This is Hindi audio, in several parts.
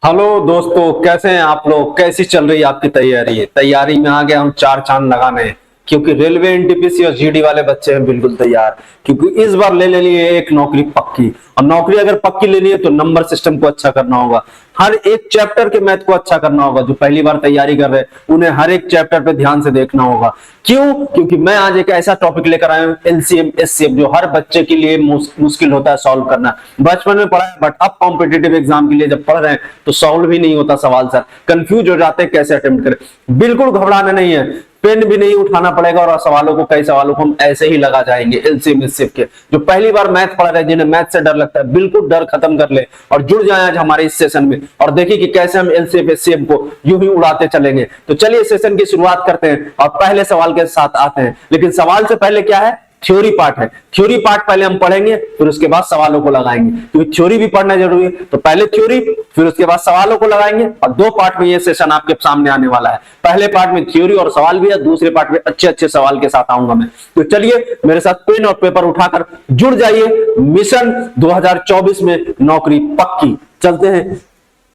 हेलो दोस्तों, कैसे हैं आप लोग? कैसी चल रही है आपकी तैयारी? तैयारी में आ गया हम चार चांद लगाने, क्योंकि रेलवे एनटीपीसी और जीडी वाले बच्चे हैं बिल्कुल तैयार। क्योंकि इस बार ले लेनी है एक नौकरी पक्की, और नौकरी अगर पक्की लेनी है तो नंबर सिस्टम को अच्छा करना होगा। हर एक चैप्टर के मैथ को अच्छा करना होगा। जो पहली बार तैयारी कर रहे हैं उन्हें हर एक चैप्टर पे ध्यान से देखना होगा। क्यों? क्योंकि मैं आज एक ऐसा टॉपिक लेकर आया हूं, एलसीएम एचसीएफ, जो हर बच्चे के लिए मुश्किल होता है सॉल्व करना। बचपन में पढ़ा है, बट अब कॉम्पिटेटिव एग्जाम के लिए जब पढ़ रहे हैं तो सॉल्व भी नहीं होता सवाल सर, कंफ्यूज हो जाते हैं कैसे अटेम्प्ट करें। बिल्कुल घबराना नहीं है, पेन भी नहीं उठाना पड़ेगा, और सवालों को कई सवालों को हम ऐसे ही लगा जाएंगे। एलसीएम एचसीएफ के जो पहली बार मैथ पढ़ रहे हैं, जिन्हें मैथ से डर लगता है, बिल्कुल डर खत्म कर ले और जुड़ जाए आज हमारे इस सेशन में, और देखिए कि कैसे हम एलसीएम एचसीएफ को यूं ही उड़ाते चलेंगे। तो चलिए सेशन की शुरुआत करते हैं और पहले सवाल के साथ आते हैं। लेकिन सवाल से पहले क्या है, थ्योरी पार्ट है। थ्योरी पार्ट पहले हम पढ़ेंगे, फिर उसके बाद सवालों को लगाएंगे, क्योंकि थ्योरी भी पढ़ना जरूरी है। तो पहले थ्योरी, फिर उसके बाद सवालों को लगाएंगे, और दो पार्ट में ये सेशन आपके सामने आने वाला है। पहले पार्ट में थ्योरी और सवाल भी है, दूसरे पार्ट में अच्छे अच्छे सवाल के साथ आऊंगा मैं। तो चलिए मेरे साथ पेन और पेपर उठाकर जुड़ जाइए। मिशन 2024 में नौकरी पक्की। चलते हैं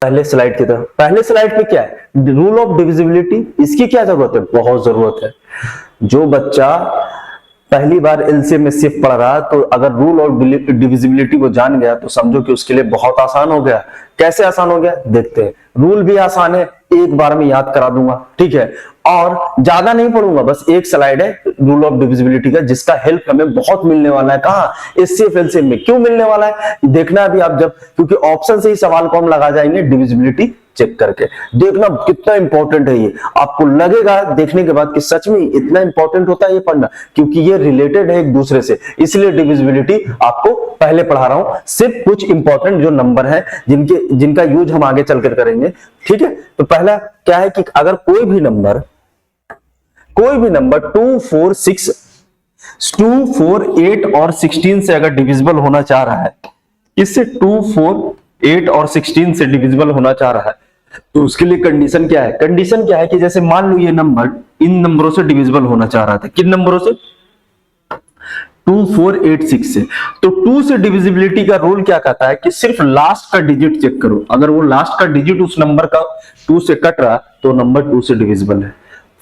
पहले स्लाइड की तरफ। पहले स्लाइड पे क्या है, रूल ऑफ डिविजिबिलिटी। इसकी क्या जरूरत है? बहुत जरूरत है। जो बच्चा पहली बार एलसीएम एचसीएफ पढ़ रहा है, तो अगर रूल ऑफ डिविजिबिलिटी को जान गया तो समझो कि उसके लिए बहुत आसान हो गया। कैसे आसान हो गया देखते हैं। रूल भी आसान है, एक बार में याद करा दूंगा, ठीक है। और ज्यादा नहीं पढ़ूंगा, बस एक स्लाइड है रूल ऑफ डिविजिबिलिटी का, जिसका हेल्प हमें बहुत मिलने वाला है। कहाँ? एचसीएफ एलसीएम में। क्यों मिलने वाला है देखना अभी आप, जब क्योंकि ऑप्शन से ही सवाल को हम लगा जाएंगे डिविजिबिलिटी चेक करके। देखना कितना इंपॉर्टेंट है ये, आपको लगेगा देखने के बाद कि सच में इतना इंपॉर्टेंट होता है ये पढ़ना, क्योंकि ये रिलेटेड है एक दूसरे से। इसलिए डिविजिबिलिटी आपको पहले पढ़ा रहा हूं, सिर्फ कुछ इंपॉर्टेंट जो नंबर है जिनका यूज हम आगे चलकर करेंगे, ठीक है। तो पहला क्या है कि अगर कोई भी नंबर 2, 4, 6, 2, 4, 8 और 16 से अगर डिविजिबल होना चाह रहा है, इससे 2, 4, 8 और 16 से डिविजिबल होना चाह रहा है, तो उसके लिए कंडीशन क्या है? कंडीशन क्या है कि जैसे मान लो ये नंबर इन नंबरों से डिविजिबल होना चाह रहा था। किन नंबरों से? 2, 4, 8, 6 से। तो 2 से डिविजिबिलिटी का रूल क्या कहता है कि सिर्फ लास्ट का डिजिट चेक करो। अगर वो लास्ट का डिजिट उस नंबर का 2 से कट रहा तो नंबर 2 से डिविजिबल है।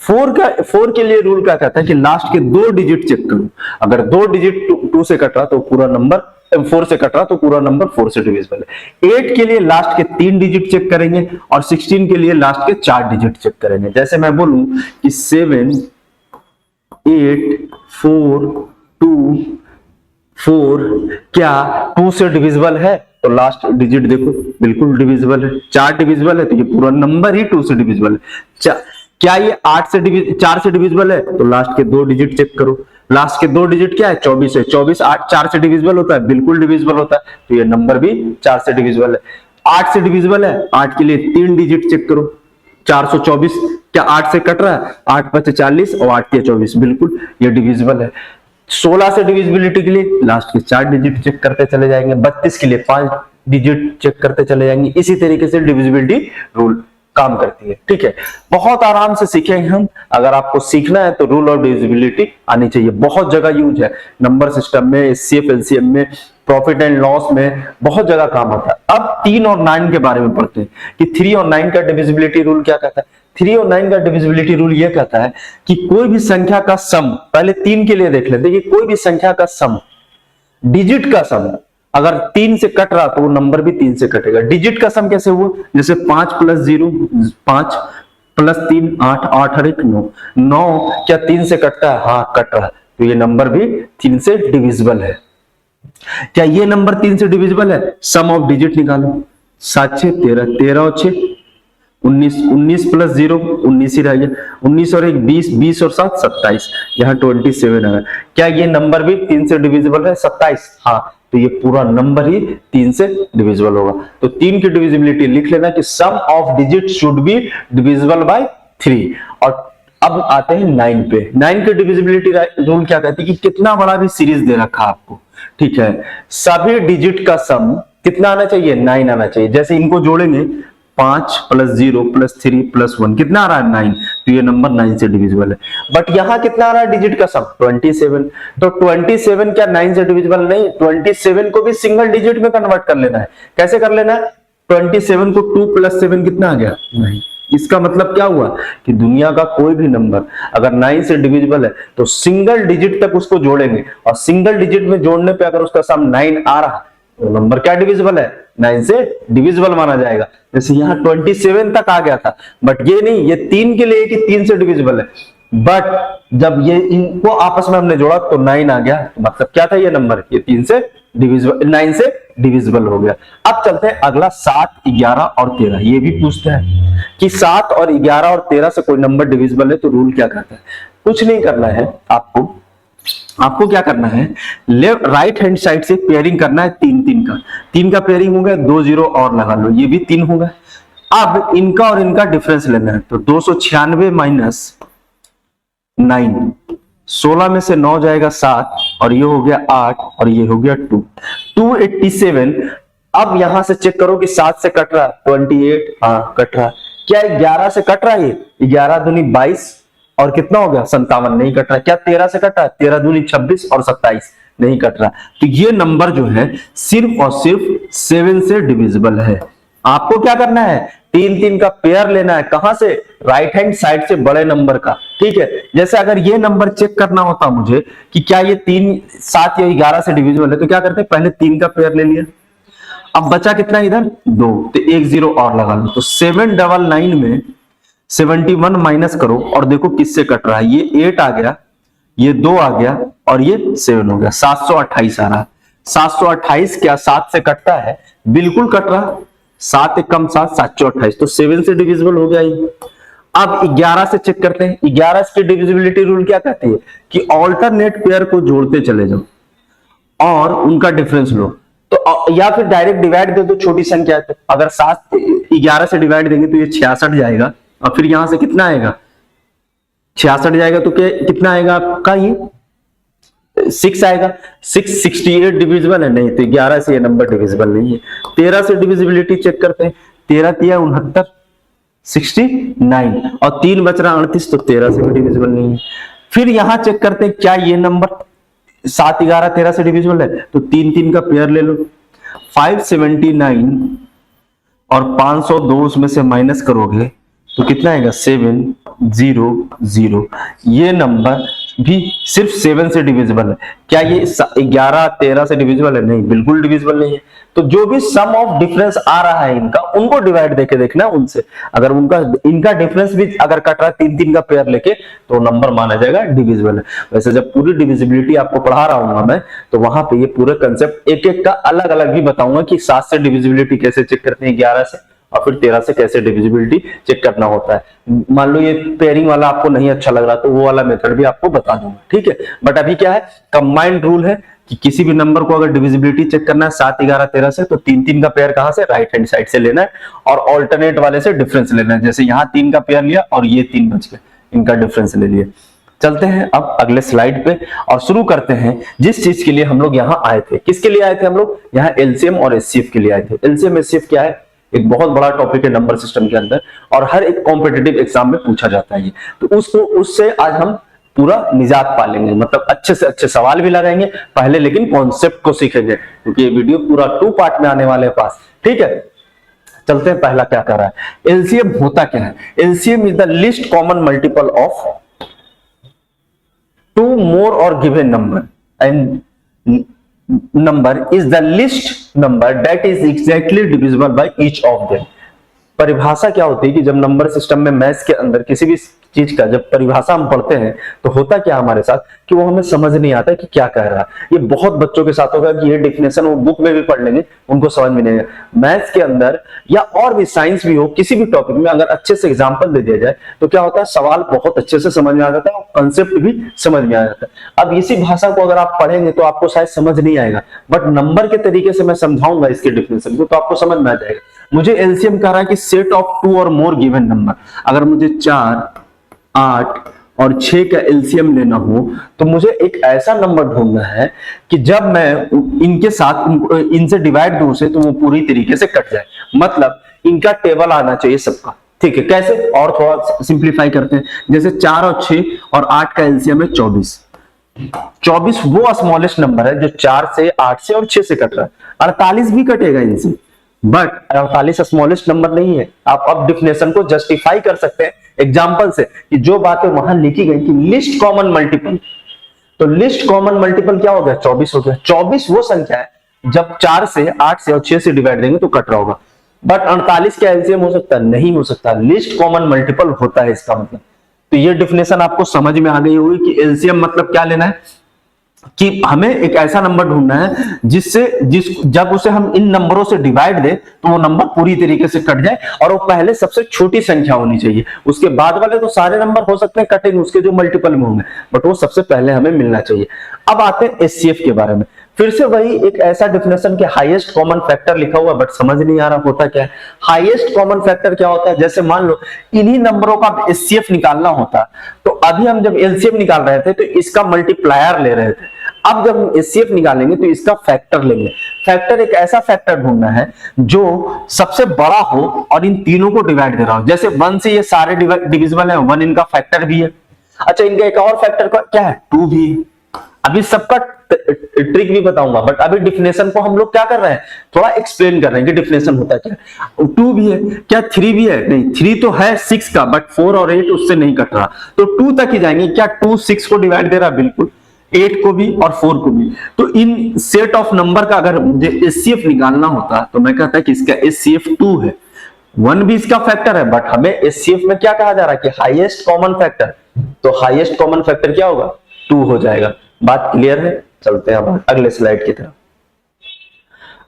4 के लिए रूल क्या कहता है कि लास्ट के 2 डिजिट चेक करो। अगर 2 डिजिट 2 से कट रहा तो पूरा नंबर 4 से कट रहा तो पूरा नंबर 4 से डिविजिबल है। 8 के लिए लास्ट के 3 डिजिट चेक करेंगे, और 16 के लिए लास्ट के 4 डिजिट चेक करेंगे। जैसे मैं बोलूं कि 7, 8, 4, 2, 4 क्या 2 से डिविजिबल है? तो लास्ट डिजिट देखो बिल्कुल डिविजिबल है। 4 डिविजिबल है तो ये पूरा नंबर ही 2 से डिविजिबल है। क्या ये 4 से डिविजिबल है? तो लास्ट के 2 डिजिट चेक करो। लास्ट के 2 डिजिट क्या है? 24 है। 24 4 से डिविजिबल होता है? बिल्कुल डिविजिबल होता है। तो ये नंबर भी 4 से डिविजिबल है। 8 से डिविजिबल है? 8 के लिए 3 डिजिट चेक करो। 424 क्या 8 से कट रहा है? 8 5 40 और 8 के 24, बिल्कुल ये डिविजिबल है। 16 से डिविजिबिलिटी के लिए लास्ट के 4 डिजिट चेक करते चले जाएंगे। 32 के लिए 5 डिजिट चेक करते चले जाएंगे। इसी तरीके से डिविजिबिलिटी रूल काम करती है, ठीक है। बहुत आराम से सीखेंगे हम। अगर आपको सीखना है तो रूल ऑफ डिविजिबिलिटी आनी चाहिए। बहुत जगह यूज है, नंबर सिस्टम में, एचसीएफ एलसीएम में, प्रॉफिट एंड लॉस में, बहुत जगह काम आता है। अब 3 और 9 के बारे में पढ़ते हैं कि 3 और 9 का डिविजिबिलिटी रूल क्या कहता है। 3 और 9 का डिविजिबिलिटी रूल यह कहता है कि कोई भी संख्या का सम, पहले 3 के लिए देख लेते हैं कि कोई भी संख्या का सम, डिजिट का सम अगर 3 से कट रहा तो वो नंबर भी 3 से कटेगा। डिजिट का सम कैसे हुआ? जैसे 5 + 0 5 + 3 8 8 और 1 9 9 क्या 3 से कटता है? हाँ कट रहा है, तो ये नंबर भी 3 से डिविजिबल है। क्या ये नंबर 3 से डिविजिबल है? सम ऑफ डिजिट निकालो। 7 6 13 13 और 6 19 19 + 0 19 ही रह गया। 19 और 1 20 20 और 7 27, यहाँ 27 है। क्या ये नंबर भी 3 से डिविजिबल है? 27, हाँ, तो ये पूरा नंबर ही 3 से डिविजिबल होगा। तो 3 की डिविजिबिलिटी लिख लेना कि sum of digit should be divisible by 3। और अब आते हैं 9 पे। 9 की डिविजिबिलिटी रूल क्या कहती है कि कितना बड़ा भी सीरीज दे रखा आपको, ठीक है, सभी डिजिट का सम कितना आना चाहिए? 9 आना चाहिए। जैसे इनको जोड़ेंगे 5 + 0 + 3 + 1 कितना आ रहा है? 9, तो ये नंबर 9 से डिविजिबल है। बट यहां कितना आ रहा है डिजिट का सम? 27। तो 27 क्या 9 से डिविजिबल नहीं? 27 को भी सिंगल डिजिट में कन्वर्ट कर लेना है। कैसे कर लेना है? 27 को 2 + 7 कितना आ गया 9। इसका मतलब क्या हुआ कि दुनिया का कोई भी नंबर अगर 9 से डिविजिबल है तो सिंगल डिजिट तक उसको जोड़ेंगे, और सिंगल डिजिट में जोड़ने पे अगर उसका सम 9 आ रहा तो नंबर क्या डिविजिबल है, 9 से डिविजिबल माना जाएगा। जैसे यहाँ 27 तक आ गया था, बट ये नहीं, ये 3 के लिए कि 3 से डिविजिबल है, बट जब ये इनको आपस में हमने जोड़ा तो 9 आ गया, तो मतलब क्या था ये नंबर, ये 3 से डिविजिबल, 9 से डिविजिबल हो गया। अब चलते हैं अगला 7, 11 और 13। ये भी पूछता है कि 7 और 11 और 13 से कोई नंबर डिविजिबल है तो रूल क्या कहता है। कुछ नहीं करना है आपको क्या करना है, लेफ्ट राइट हैंड साइड से पेयरिंग करना है 3 का। 3 का पेयरिंग हो गया, 2 0 और लगा लो, ये भी 3 होगा। अब इनका और इनका डिफरेंस लेना है, तो 296 माइनस 9, 16 में से 9 जाएगा 7, और ये हो गया 8, और ये हो गया 2, 287। अब यहां से चेक करो कि 7 से कट रहा 28, हाँ कट रहा। क्या 11 से कट रहा है, 11 दूनी 22 और कितना हो गया 57, नहीं कट रहा। क्या 13 से कट रहा है, 13 दूनी 26 और 27, नहीं कट रहा। तो ये नंबर जो है सिर्फ और सिर्फ 7 से डिविजिबल है। आपको क्या करना है, 3 का पेयर लेना है, कहां से, राइट हैंड साइड से बड़े नंबर का। ठीक है, जैसे अगर ये नंबर चेक करना होता मुझे कि क्या ये 3 7 या 11 से डिविजिबल है, तो क्या करते हैं, पहले 3 का पेयर ले लिया। अब बचा कितना इधर 2, तो 1 0 और लगा लो, तो 799 में 71 माइनस करो और देखो किससे कट रहा है। ये 8 आ गया, ये 2 आ गया, और ये 7 हो गया, 728 आ रहा। 728 क्या 7 से कटता है, बिल्कुल कट रहा। 7 एक कम 7, 728, तो 7 से डिविजिबल हो गया ये। अब 11 से चेक करते हैं। 11 की डिविजिबिलिटी रूल क्या कहती है कि ऑल्टरनेट पेयर को जोड़ते चले जाओ और उनका डिफरेंस लो, तो या फिर डायरेक्ट डिवाइड दे दो, छोटी संख्या है तो। अगर 7 11 से डिवाइड देंगे तो ये 66 जाएगा, और फिर यहां से कितना आएगा 66 जाएगा, तो क्या कितना आएगा आपका, ये 6 आएगा। 668 डिविजिबल है, नहीं तो 11 से ये नंबर डिविजिबल नहीं है। 13 से डिविजिबिलिटी चेक करते हैं। 13 3 69, 69 और 3 बच रहा 38, तो 13 से भी डिविजिबल नहीं है। फिर यहां चेक करते हैं क्या ये नंबर 7 11 13 से डिविजिबल है, तो 3 का पेयर ले लो। 579 और 502 उसमें से माइनस करोगे तो कितना आएगा 700। ये नंबर भी सिर्फ 7 से डिविजिबल है। क्या ये 11 13 से डिविजिबल है, नहीं, बिल्कुल डिविजिबल नहीं है। तो जो भी सम ऑफ डिफरेंस आ रहा है इनका, उनको डिवाइड देके देखना उनसे। अगर उनका इनका डिफरेंस भी अगर कट रहा है 3 का पेयर लेके, तो नंबर माना जाएगा डिविजिबल है। वैसे जब पूरी डिविजिबिलिटी आपको पढ़ा रहा हूं मैं, तो वहां पे ये पूरे कंसेप्ट एक एक का अलग अलग भी बताऊंगा कि 7 से डिविजिबिलिटी कैसे चेक करते हैं, 11 से, और फिर 13 से कैसे डिविजिबिलिटी चेक करना होता है। मान लो ये पेयरिंग वाला आपको नहीं अच्छा लग रहा तो वो वाला मेथड भी आपको बता दूंगा, ठीक है। बट अभी क्या है, कंबाइंड रूल है कि किसी भी नंबर को अगर डिविजिबिलिटी चेक करना है 7 11 13 से, तो 3 का पेयर कहां से, राइट हैंड साइड से लेना है, और ऑल्टरनेट वाले से डिफरेंस लेना है। जैसे यहाँ 3 का पेयर लिया और ये 3 बच गए, इनका डिफरेंस ले लिया। चलते हैं अब अगले स्लाइड पे और शुरू करते हैं जिस चीज के लिए हम लोग यहाँ आए थे। किसके लिए आए थे हम लोग, यहाँ एलसीएम और एचसीएफ के लिए आए थे। एलसीएम एचसीएफ क्या है, एक बहुत बड़ा टॉपिक है नंबर सिस्टम के अंदर, और हर एक कॉम्पिटिटिव एग्जाम में पूछा जाता है ये। तो उससे आज हम पूरा निजात पालेंगे, मतलब अच्छे से अच्छे सवाल भी लगाएंगे पहले, लेकिन कॉन्सेप्ट को सीखेंगे, क्योंकि ये वीडियो पूरा 2 पार्ट में आने वाले हैं पास, ठीक है। चलते हैं, पहला क्या कर रहा है, एलसीएम होता क्या है। LCM is the least common multiple of 2 more or given number, and number is the least number that is exactly divisible by each of them। परिभाषा क्या होती है कि जब नंबर सिस्टम में मैथ्स के अंदर किसी भी चीज का जब परिभाषा हम पढ़ते हैं तो होता क्या हमारे साथ कि वो हमें समझ नहीं आता कि क्या कह रहा है। ये बहुत बच्चों के साथ होगा कि ये डेफिनेशन वो बुक में भी पढ़ लेंगे, उनको समझ में नहीं आएगा। मैथ्स के अंदर या और भी साइंस भी हो, किसी भी टॉपिक में अगर अच्छे से एग्जाम्पल दे दिया जाए तो क्या होता है, सवाल बहुत अच्छे से समझ में आ जाता है और कंसेप्ट भी समझ में आ जाता है। अब इसी भाषा को अगर आप पढ़ेंगे तो आपको शायद समझ नहीं आएगा, बट नंबर के तरीके से मैं समझाऊंगा इसके डेफिनेशन को, तो आपको समझ में आ जाएगा। मुझे एलसीएम कह रहा है कि सेट ऑफ 2 और मोर गिवन नंबर, अगर मुझे 4 8 और 6 का एलसीएम लेना हो तो मुझे एक ऐसा नंबर ढूंढना है कि जब मैं इनके साथ इनसे डिवाइड दूं से तो वो पूरी तरीके से कट जाए, मतलब इनका टेबल आना चाहिए सबका, ठीक है। कैसे, और थोड़ा सिंप्लीफाई करते हैं। जैसे 4 और 6 और 8 का एलसीएम है 24। 24 वो स्मॉलेस्ट नंबर है जो 4 से 8 से और 6 से कट रहा है। 48 भी कटेगा इनसे, बट 48 स्मॉलेस्ट नंबर नहीं है। आप अब डिफिनेशन को जस्टिफाई कर सकते हैं एग्जांपल से कि जो बातें वहां लिखी गई कि लिस्ट कॉमन मल्टीपल, तो लिस्ट कॉमन मल्टीपल क्या हो गया, 24 हो गया। 24 वो संख्या है जब 4 से 8 से और 6 से डिवाइड देंगे तो कट रहा होगा। बट 48 क्या एलसीएम हो सकता है, नहीं हो सकता, लिस्ट कॉमन मल्टीपल होता है इसका मतलब। तो ये डिफिनेशन आपको समझ में आ गई होगी कि एलसीएम मतलब क्या लेना है, कि हमें एक ऐसा नंबर ढूंढना है जब उसे हम इन नंबरों से डिवाइड दे तो वो नंबर पूरी तरीके से कट जाए, और वो पहले सबसे छोटी संख्या होनी चाहिए। उसके बाद वाले तो सारे नंबर हो सकते हैं कटेंगे उसके जो मल्टीपल में होंगे, बट वो सबसे पहले हमें मिलना चाहिए। अब आते हैं एचसीएफ के बारे में। फिर से वही एक ऐसा डिफिनेशन के हाईएस्ट कॉमन फैक्टर लिखा हुआ, बट समझ नहीं आ रहा होता क्या है। हाईएस्ट कॉमन फैक्टर क्या होता है, जैसे मान लो इन्हीं नंबरों का एचसीएफ निकालना होता, तो अभी हम जब एलसीएम निकाल रहे थे तो इसका मल्टीप्लायर ले रहे थे, अब जब हम एचसीएफ निकालेंगे तो इसका फैक्टर लेंगे। फैक्टर एक ऐसा फैक्टर ढूंढना है जो सबसे बड़ा हो और इन तीनों को डिवाइड दे रहा हो। जैसे 1 से ये सारे डिविजिबल है, 1 इनका फैक्टर भी है। अच्छा, इनका एक और फैक्टर क्या है, 2 भी है। अभी सबका ट्रिक भी बताऊंगा, बट अभी डिफिनेशन को हम लोग क्या कर रहे हैं, थोड़ा एक्सप्लेन कर रहे हैं कि डिफिनेशन होता क्या है। 2 भी है, क्या 3 भी है, नहीं 3 तो है 6 का, बट 4 और 8 उससे नहीं कट रहा, तो 2 तक ही जाएंगे। क्या 2 6 को डिवाइड दे रहा, बिल्कुल, 8 को भी और 4 को भी। तो इन सेट ऑफ नंबर का अगर मुझे एचसीएफ निकालना होता तो मैं कहता कि इसका एचसीएफ 2 है। 1 भी इसका फैक्टर है, बट हमें एचसीएफ में क्या कहा जा रहा है कि हाईएस्ट कॉमन फैक्टर, तो हाईएस्ट कॉमन फैक्टर क्या होगा, 2 हो जाएगा। बात क्लियर है? चलते हैं अब अगले स्लाइड की तरफ।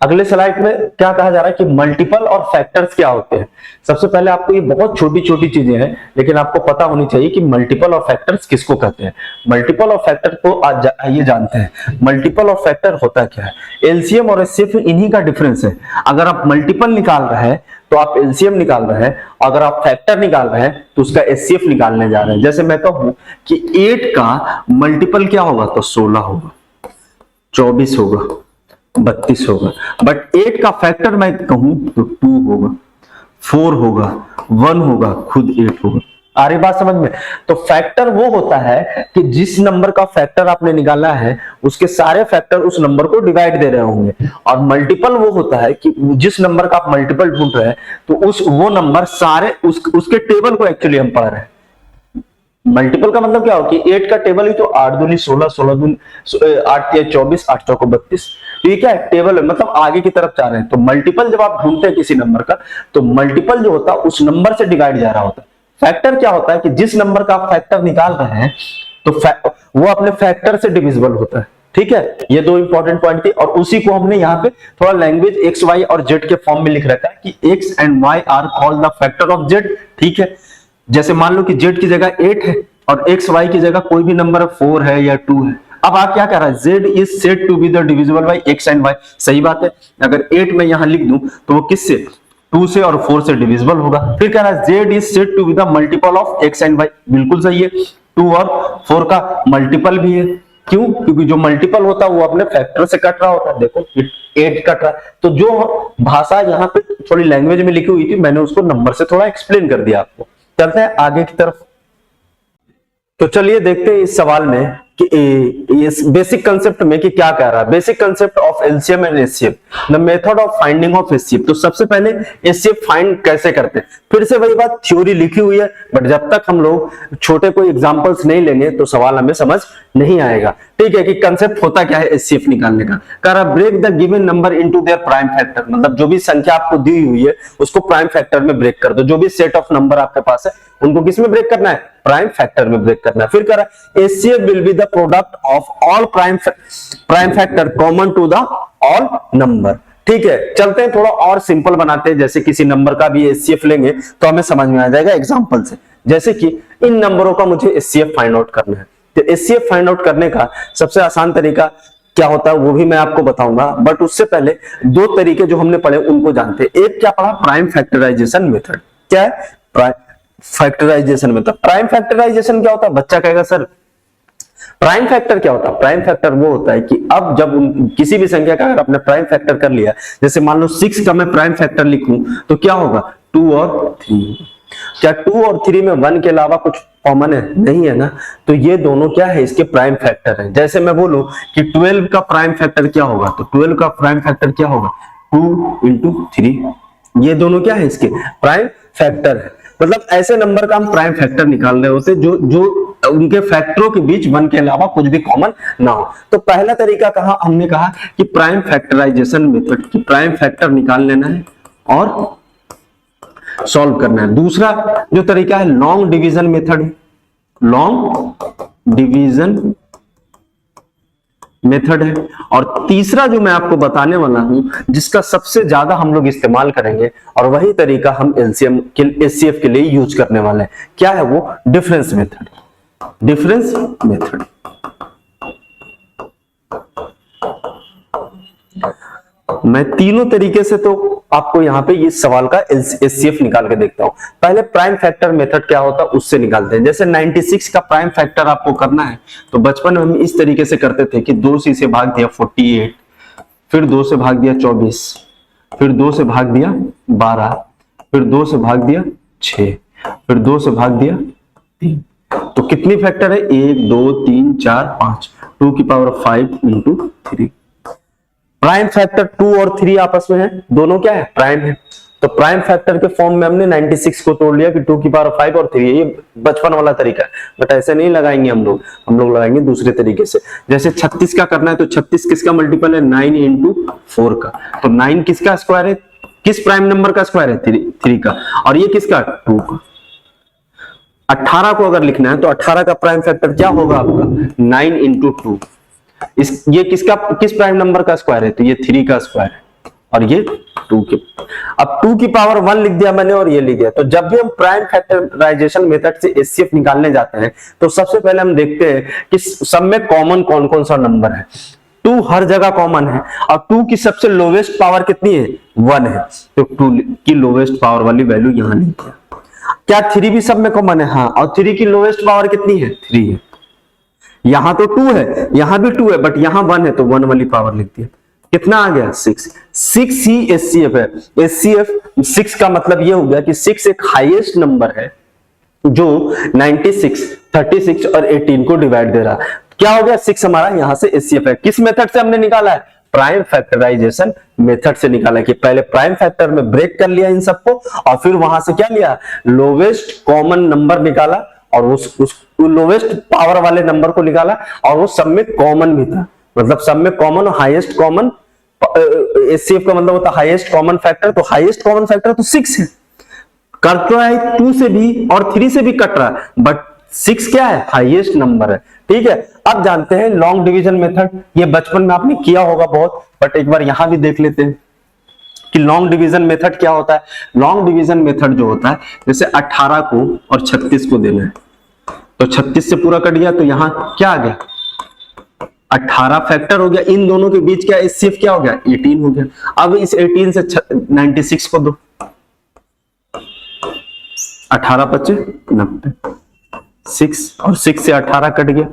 अगले स्लाइड में क्या कहा जा रहा है कि मल्टीपल और फैक्टर्स क्या होते हैं। सबसे पहले आपको ये बहुत छोटी छोटी चीजें हैं, लेकिन आपको पता होनी चाहिए कि मल्टीपल और फैक्टर्स किसको कहते हैं। मल्टीपल और फैक्टर को आज आइए जानते हैं। मल्टीपल और फैक्टर होता क्या है, एलसीएम और एचसीएफ इन्हीं का डिफरेंस है। अगर आप मल्टीपल निकाल रहे हैं तो आप एलसीएम निकाल रहे हैं, अगर आप फैक्टर निकाल रहे हैं तो उसका एचसीएफ निकालने जा रहे हैं। जैसे मैं कहूं कि 8 का मल्टीपल क्या होगा, तो 16 होगा, 24 होगा, 32 होगा। बट 8 का फैक्टर मैं कहूं तो 2 होगा, 4 होगा, 1 होगा, खुद 8 होगा। आ रही बात समझ में? तो फैक्टर वो होता है कि जिस नंबर का फैक्टर आपने निकाला है उसके सारे फैक्टर उस नंबर को डिवाइड दे रहे होंगे। और मल्टीपल वो होता है कि जिस नंबर का आप मल्टीपल ढूंढ रहे हैं तो वो नंबर सारे उसके टेबल को एक्चुअली हम पढ़ रहे हैं। मल्टीपल का मतलब क्या हो कि 8 का टेबल ही तो 8 दूनी 16, 16 दूनी 8 या 24, 8 चौको 32। तो ये क्या है, टेबल है, मतलब आगे की तरफ जा रहे हैं। तो मल्टीपल जब आप ढूंढते हैं किसी नंबर का तो मल्टीपल जो होता है उस नंबर से डिवाइड जा रहा होता है। फैक्टर क्या होता है कि जिस नंबर का आप फैक्टर निकाल रहे हैं तो वो अपने फैक्टर से डिविजिबल होता है। ठीक है, ये दो इंपॉर्टेंट पॉइंट थी, और उसी को हमने यहाँ पे थोड़ा लैंग्वेज एक्स वाई और जेड के फॉर्म में लिख रखा है कि X and Y are called the factor of Z. ठीक है, जैसे मान लो कि जेड की जगह 8 है और एक्स वाई की जगह कोई भी नंबर 4 है या 2 है। अब आप क्या कह रहा है, Z is said to be the divisible by X and Y. सही बात है, अगर 8 में यहां लिख दूं तो वो किससे, 2 से और 4 से डिविजिबल होगा। फिर कह रहा है Z is said to be the multiple of X and Y. बिल्कुल सही है, 2 और 4 का मल्टीपल भी है। क्यों? क्योंकि जो मल्टीपल होता है वो अपने फैक्टर से कट रहा होता है। देखो 8 कट रहा है, तो जो भाषा यहाँ पे थोड़ी लैंग्वेज में लिखी हुई थी मैंने उसको नंबर से थोड़ा एक्सप्लेन कर दिया आपको। चलते हैं आगे की तरफ। तो चलिए देखते हैं इस सवाल में कि इस बेसिक कंसेप्ट में कि क्या कह रहा है। Basic concept of LCM and HCF, the method of finding of HCF. तो सबसे पहले एचसीएफ फाइंड कैसे करते हैं, फिर से वही बात, थ्योरी लिखी हुई है, बट जब तक हम लोग छोटे कोई एग्जांपल्स नहीं लेंगे तो सवाल हमें समझ नहीं आएगा। ठीक है, कि कंसेप्ट होता क्या है एचसीएफ निकालने का। कह रहा break the given number into their prime factor, मतलब जो भी संख्या आपको दी हुई है उसको प्राइम फैक्टर में ब्रेक कर दो। जो भी सेट ऑफ नंबर आपके पास है उनको किस में ब्रेक करना है, प्राइम फैक्टर में ब्रेक करना है। फिर कह रहा है HCF will be the product of all prime factor common to the all number. ठीक है, चलते हैं थोड़ा और सिंपल बनाते हैं। जैसे किसी नंबर का भी एचसीएफ लेंगे तो हमें समझ में आ जाएगा एग्जांपल से। जैसे कि इन नंबरों का मुझे एचसीएफ फाइंड आउट करना है, तो एचसीएफ फाइंड आउट करने का सबसे आसान तरीका क्या होता है वो भी मैं आपको बताऊंगा, बट उससे पहले दो तरीके जो हमने पढ़े उनको जानते हैं। एक क्या पढ़ा, प्राइम फैक्टराइजेशन मेथड। क्या है prime factorisation method? Prime factorisation क्या होता है, बच्चा कहेगा सर प्राइम फैक्टर क्या होता है। प्राइम फैक्टर वो होता है कि अब जब किसी भी संख्या का अगर आपने प्राइम फैक्टर कर लिया, जैसे मान लो 6 का मैं प्राइम फैक्टर लिखूं तो क्या होगा, 2 और 3। क्या 2 और 3 में 1 के अलावा कुछ कॉमन है? नहीं है ना। तो ये दोनों क्या है, इसके प्राइम फैक्टर है। जैसे मैं बोलूं कि 12 का प्राइम फैक्टर क्या होगा, तो 12 का प्राइम फैक्टर क्या होगा, 2 इंटू 3, ये दोनों क्या है इसके प्राइम फैक्टर है। मतलब ऐसे नंबर का हम प्राइम फैक्टर निकाल रहे होते जो जो उनके फैक्टरों के बीच 1 के अलावा कुछ भी कॉमन ना हो। तो पहला तरीका कहा हमने कहा कि प्राइम फैक्टराइजेशन मेथड की प्राइम फैक्टर निकाल लेना है और सॉल्व करना है। दूसरा जो तरीका है long division method, long division method है। और तीसरा जो मैं आपको बताने वाला हूं जिसका सबसे ज्यादा हम लोग इस्तेमाल करेंगे और वही तरीका हम एलसीएम के एचसीएफ के लिए यूज करने वाले हैं, क्या है वो? Difference method. डिफरेंस मेथड मैं तीनों तरीके से तो आपको यहां पे ये सवाल का एचसीएफ निकाल के देखता हूं। पहले प्राइम फैक्टर मेथड क्या होता है उससे निकालते हैं। जैसे 96 का प्राइम फैक्टर आपको करना है तो बचपन में हम इस तरीके से करते थे कि 2 से भाग दिया 48, फिर 2 से भाग दिया 24, फिर 2 से भाग दिया 12, फिर 2 से भाग दिया 6, फिर 2 से भाग दिया 3। तो कितनी फैक्टर है? 1 2 3 4 5, 2 की पावर 5 इंटू 3। प्राइम फैक्टर 2 और 3 आपस में है, दोनों क्या है? प्राइम है। तो प्राइम फैक्टर के फॉर्म में हमने 96 को तोड़ लिया कि 2 की पावर 5 और 3, ये बचपन वाला तरीका है। बट ऐसे नहीं लगाएंगे हम लोग लगाएंगे दूसरे तरीके से। जैसे 36 का करना है तो 36 किसका मल्टीपल है? 9 इंटू 4 का। तो 9 किसका स्क्वायर है? किस प्राइम नंबर का स्क्वायर है? 3 का। और ये किसका? 2 का। 18 को अगर लिखना है तो 18 का प्राइम फैक्टर क्या होगा आपका? 9 इंटू 2। ये किस प्राइम नंबर का स्क्वायर है? तो ये 3 का स्क्वायर है और ये 2 के। अब 2 की पावर 1 लिख दिया मैंने और ये लिख दिया। तो जब भी हम प्राइम फैक्टराइजेशन मेथड से एचसीएफ निकालने जाते हैं तो सबसे पहले हम देखते हैं कि सब में कॉमन कौन कौन सा नंबर है। 2 हर जगह कॉमन है और 2 की सबसे लोवेस्ट पावर कितनी है? 1 है। तो 2 की लोवेस्ट पावर वाली वैल्यू यहां लिख दिया। क्या 3 भी सब में कॉमन है? हाँ। और 3 की लोवेस्ट पावर कितनी है? 3 है। यहां तो 2 है, यहां भी 2 है, बट यहां 1 है तो 1 वाली पावर लिख दिया। कितना आ गया? 6 ही एचसीएफ है। एचसीएफ 6 का मतलब ये हो गया कि 6 एक हाईएस्ट नंबर है जो 96, 36 और 18 को डिवाइड दे रहा है। क्या हो गया? 6 हमारा यहां से एचसीएफ है। किस मेथड से हमने निकाला है? प्राइम फैक्टराइजेशन मेथड से निकाला कि पहले प्राइम फैक्टर में ब्रेक कर लिया इन सबको और फिर वहां से क्या लिया? लोवेस्ट कॉमन नंबर निकाला और उस लोवेस्ट पावर वाले नंबर को निकाला और वो सब में कॉमन भी था। मतलब सब में कॉमन और हाईएस्ट कॉमन, एचसीएफ का मतलब होता है हाईएस्ट कॉमन फैक्टर। तो हाईएस्ट कॉमन फैक्टर तो 6 है। कट रहा है 2 से भी और 3 से भी कट रहा है, बट 6 क्या है? हाईएस्ट नंबर है। ठीक है। अब जानते हैं लॉन्ग डिवीजन मेथड। ये बचपन में आपने किया होगा बहुत, बट एक बार यहां भी देख लेते हैं कि लॉन्ग डिवीजन मेथड क्या होता है। लॉन्ग डिवीजन मेथड जो होता है, जैसे 18 को और 36 को देना है तो 36 से पूरा कट गया तो यहां क्या आ गया? 18 फैक्टर हो गया। इन दोनों के बीच क्या एचसीएफ क्या हो गया? 18 हो गया। अब इस 18 से 96 को दो, 18 25 90, 6 और 6 से 18 कट गया।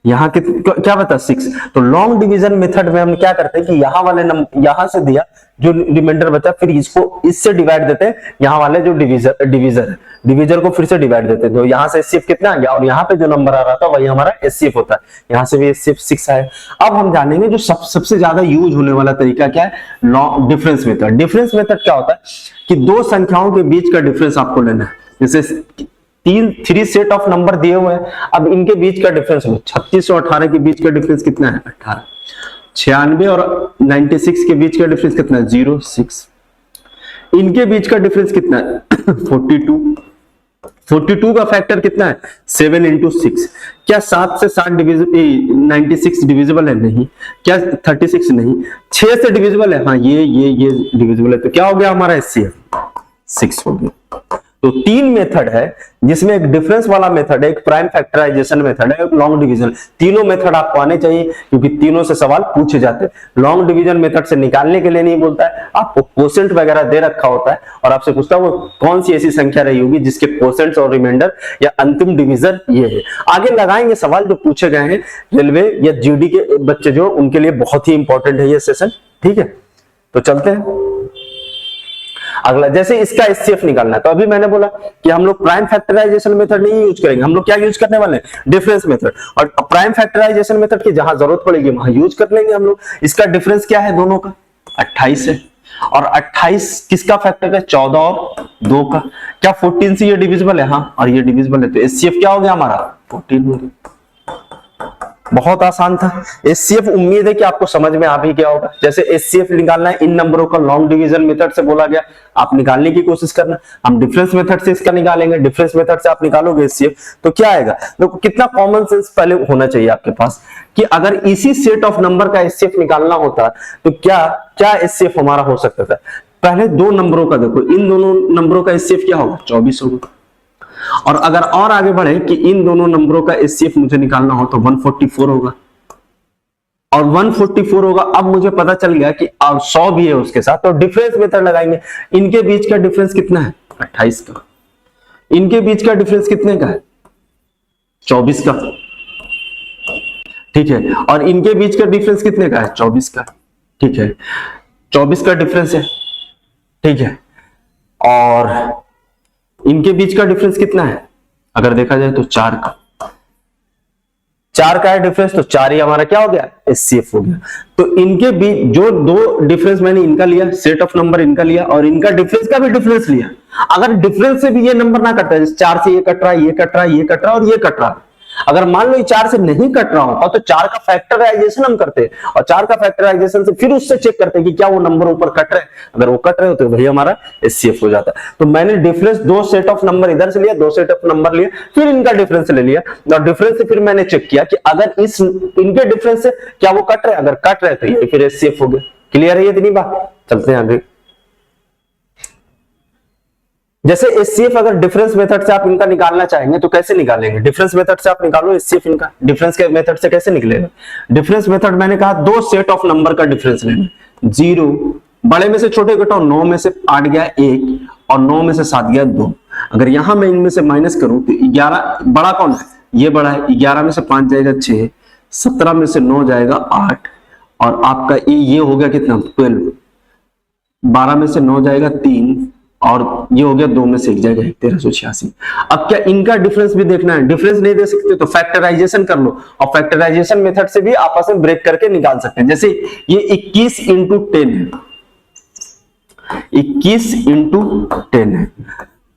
यहां क्या बता? 6। तो लॉन्ग डिवीजन मेथड में हम क्या करते हैं कि यहां वाले नंबर यहां से दिया, जो रिमाइंडर बचा फिर इसको इससे डिवाइड देते हैं। यहां वाले जो डिवीजर को फिर से डिवाइड देते हैं। तो यहां से एचसीएफ कितना आ गया और यहां पे जो नंबर आ रहा था वही हमारा एचसीएफ होता है। यहां से भी एचसीएफ 6 आया। अब हम जानेंगे जो सबसे ज्यादा यूज होने वाला तरीका क्या है? Difference method. डिफरेंस मेथड क्या होता है कि दो संख्याओं के बीच का डिफरेंस आपको लेना है। जैसे 3 सेट ऑफ नंबर दिए हुए हैं, अब इनके बीच का डिफरेंस हो। 36 और 18 के बीच का डिफरेंस कितना है? 18। 96 और 96 के बीच का डिफरेंस कितना है? 0 6। इनके बीच का डिफरेंस कितना है? 42। 42 का फैक्टर कितना है? 7 इंटू 6। क्या 7 से 96 डिविजिबल है? नहीं। क्या 36? नहीं। 6 से डिविजिबल है? हाँ, ये डिविजिबल है। तो क्या हो गया हमारा एचसीएफ? 6 हो गया। तो 3 मेथड है जिसमें एक डिफरेंस वाला मेथड है, एक प्राइम फैक्टराइजेशन मेथड है, एक लॉन्ग डिवीजन। तीनों मेथड आपको आने चाहिए क्योंकि तीनों से सवाल पूछे जाते हैं। लॉन्ग डिवीजन मेथड से निकालने के लिए नहीं बोलता है, आपको कोसेंट वगैरह दे रखा होता है और आपसे पूछता है वो कौन सी ऐसी संख्या रही होगी जिसके कोसेंट्स और रिमाइंडर या अंतिम डिविजर ये है। आगे लगाएंगे सवाल जो पूछे गए हैं रेलवे या जीडी के बच्चे जो, उनके लिए बहुत ही इंपॉर्टेंट है ये सेशन। ठीक है, तो चलते हैं। अगला जैसे इसका एचसीएफ निकालना है, तो अभी मैंने बोला कि हम लोग प्राइम फैक्टराइजेशन मेथड नहीं यूज करेंगे, हम लोग क्या यूज करने वाले हैं, डिफरेंस मेथड। और प्राइम फैक्टराइजेशन मेथड की जहां जरूरत पड़ेगी वहां यूज कर लेंगे हम लोग। इसका डिफरेंस क्या है दोनों का, 28 है, और 28 किसका फैक्टर है, 14 और 2 का। क्या 14 से ये डिविजिबल है, हाँ, और ये डिविजिबल है, तो एचसीएफ क्या हो गया हमारा 14 हो गया। बहुत आसान था। एचसीएफ उम्मीद है कि आपको समझ में आ भी गया होगा। जैसे एचसीएफ निकालना है इन नंबरों का लॉन्ग डिवीजन मेथड से बोला गया, आप निकालने की कोशिश करना। हम डिफरेंस मेथड से इसका निकालेंगे, डिफरेंस मेथड से आप निकालोगे एचसीएफ, तो क्या आएगा, देखो कितना कॉमन सेंस पहले होना चाहिए आपके पास कि अगर इसी सेट ऑफ नंबर का एचसीएफ निकालना होता तो क्या क्या एचसीएफ हमारा हो सकता था। पहले दो नंबरों का देखो, इन दोनों नंबरों का एचसीएफ क्या होगा, 24 होगा। और अगर और आगे बढ़े कि इन दोनों नंबरों का एचसीएफ मुझे निकालना हो तो 144 होगा, और 144 होगा। अब मुझे पता चल गया कि 100 भी है उसके साथ, तो डिफरेंस मेथड लगाएंगे। इनके बीच का डिफरेंस कितना है, 28 का। इनके बीच का डिफरेंस कितने का है, 24 का, ठीक है। और इनके बीच का डिफरेंस कितने का है, 24 का, ठीक है, 24 का डिफरेंस है, ठीक है। और इनके बीच का डिफरेंस कितना है, अगर देखा जाए तो 4 का, 4 का है डिफरेंस, तो 4 ही हमारा क्या हो गया, एचसीएफ हो गया। तो इनके बीच जो दो डिफरेंस मैंने इनका लिया, सेट ऑफ नंबर इनका लिया, और इनका डिफरेंस का भी डिफरेंस लिया। अगर डिफरेंस से भी ये नंबर ना कटता है, जैसे 4 से ये कट रहा है, ये कट रहा है, ये कट रहा है, और ये कट रहा है, अगर मान लो ये 4 से नहीं कट रहा होता तो 4 का फैक्टराइजेशन हम करते हैं, और 4 का फैक्टराइजेशन से फिर उससे चेक करते हैं कि क्या वो नंबर ऊपर कट रहे हैं। अगर वो कट रहे हो तो वही हमारा एचसीएफ हो जाता है। तो मैंने डिफरेंस दो सेट ऑफ नंबर इधर से लिया, दो सेट ऑफ नंबर लिया, फिर इनका डिफरेंस ले लिया, और डिफरेंस से फिर मैंने चेक किया कि अगर इस इनके डिफरेंस से क्या वो कट रहे, अगर कट रहे तो ये फिर एचसीएफ हो गया। क्लियर है ये इतनी बात, चलते हैं आगे। जैसे एचसीएफ अगर डिफरेंस मेथड से आप इनका निकालना चाहेंगे तो कैसे निकालेंगे, डिफरेंस मेथड से आप निकालो एचसीएफ इनका, डिफरेंस के मेथड से कैसे निकलेगा। डिफरेंस मेथड मैंने कहा दो सेट ऑफ नंबर का डिफरेंस लेना, 0 बड़े में से छोटे घटाओ, 9 में से 8 गया 1, और 9 में से 7 गया 2। अगर यहां मैं इनमें से माइनस करूं तो 11 बड़ा कौन है, ये बड़ा है, 11 में से 5 जाएगा 6, 17 में से 9 जाएगा 8, और आपका ये हो गया कितना 12, 12 में से 9 जाएगा 3, और ये हो गया 2 में से 1 जाएगा 1386। अब क्या इनका डिफरेंस भी देखना है, डिफरेंस नहीं दे सकते तो फैक्टराइजेशन कर लो, और फैक्टराइजेशन मेथड से भी आपस में ब्रेक करके निकाल सकते हैं। जैसे ये 21 इंटू 10 है, 21 इंटू 10 है।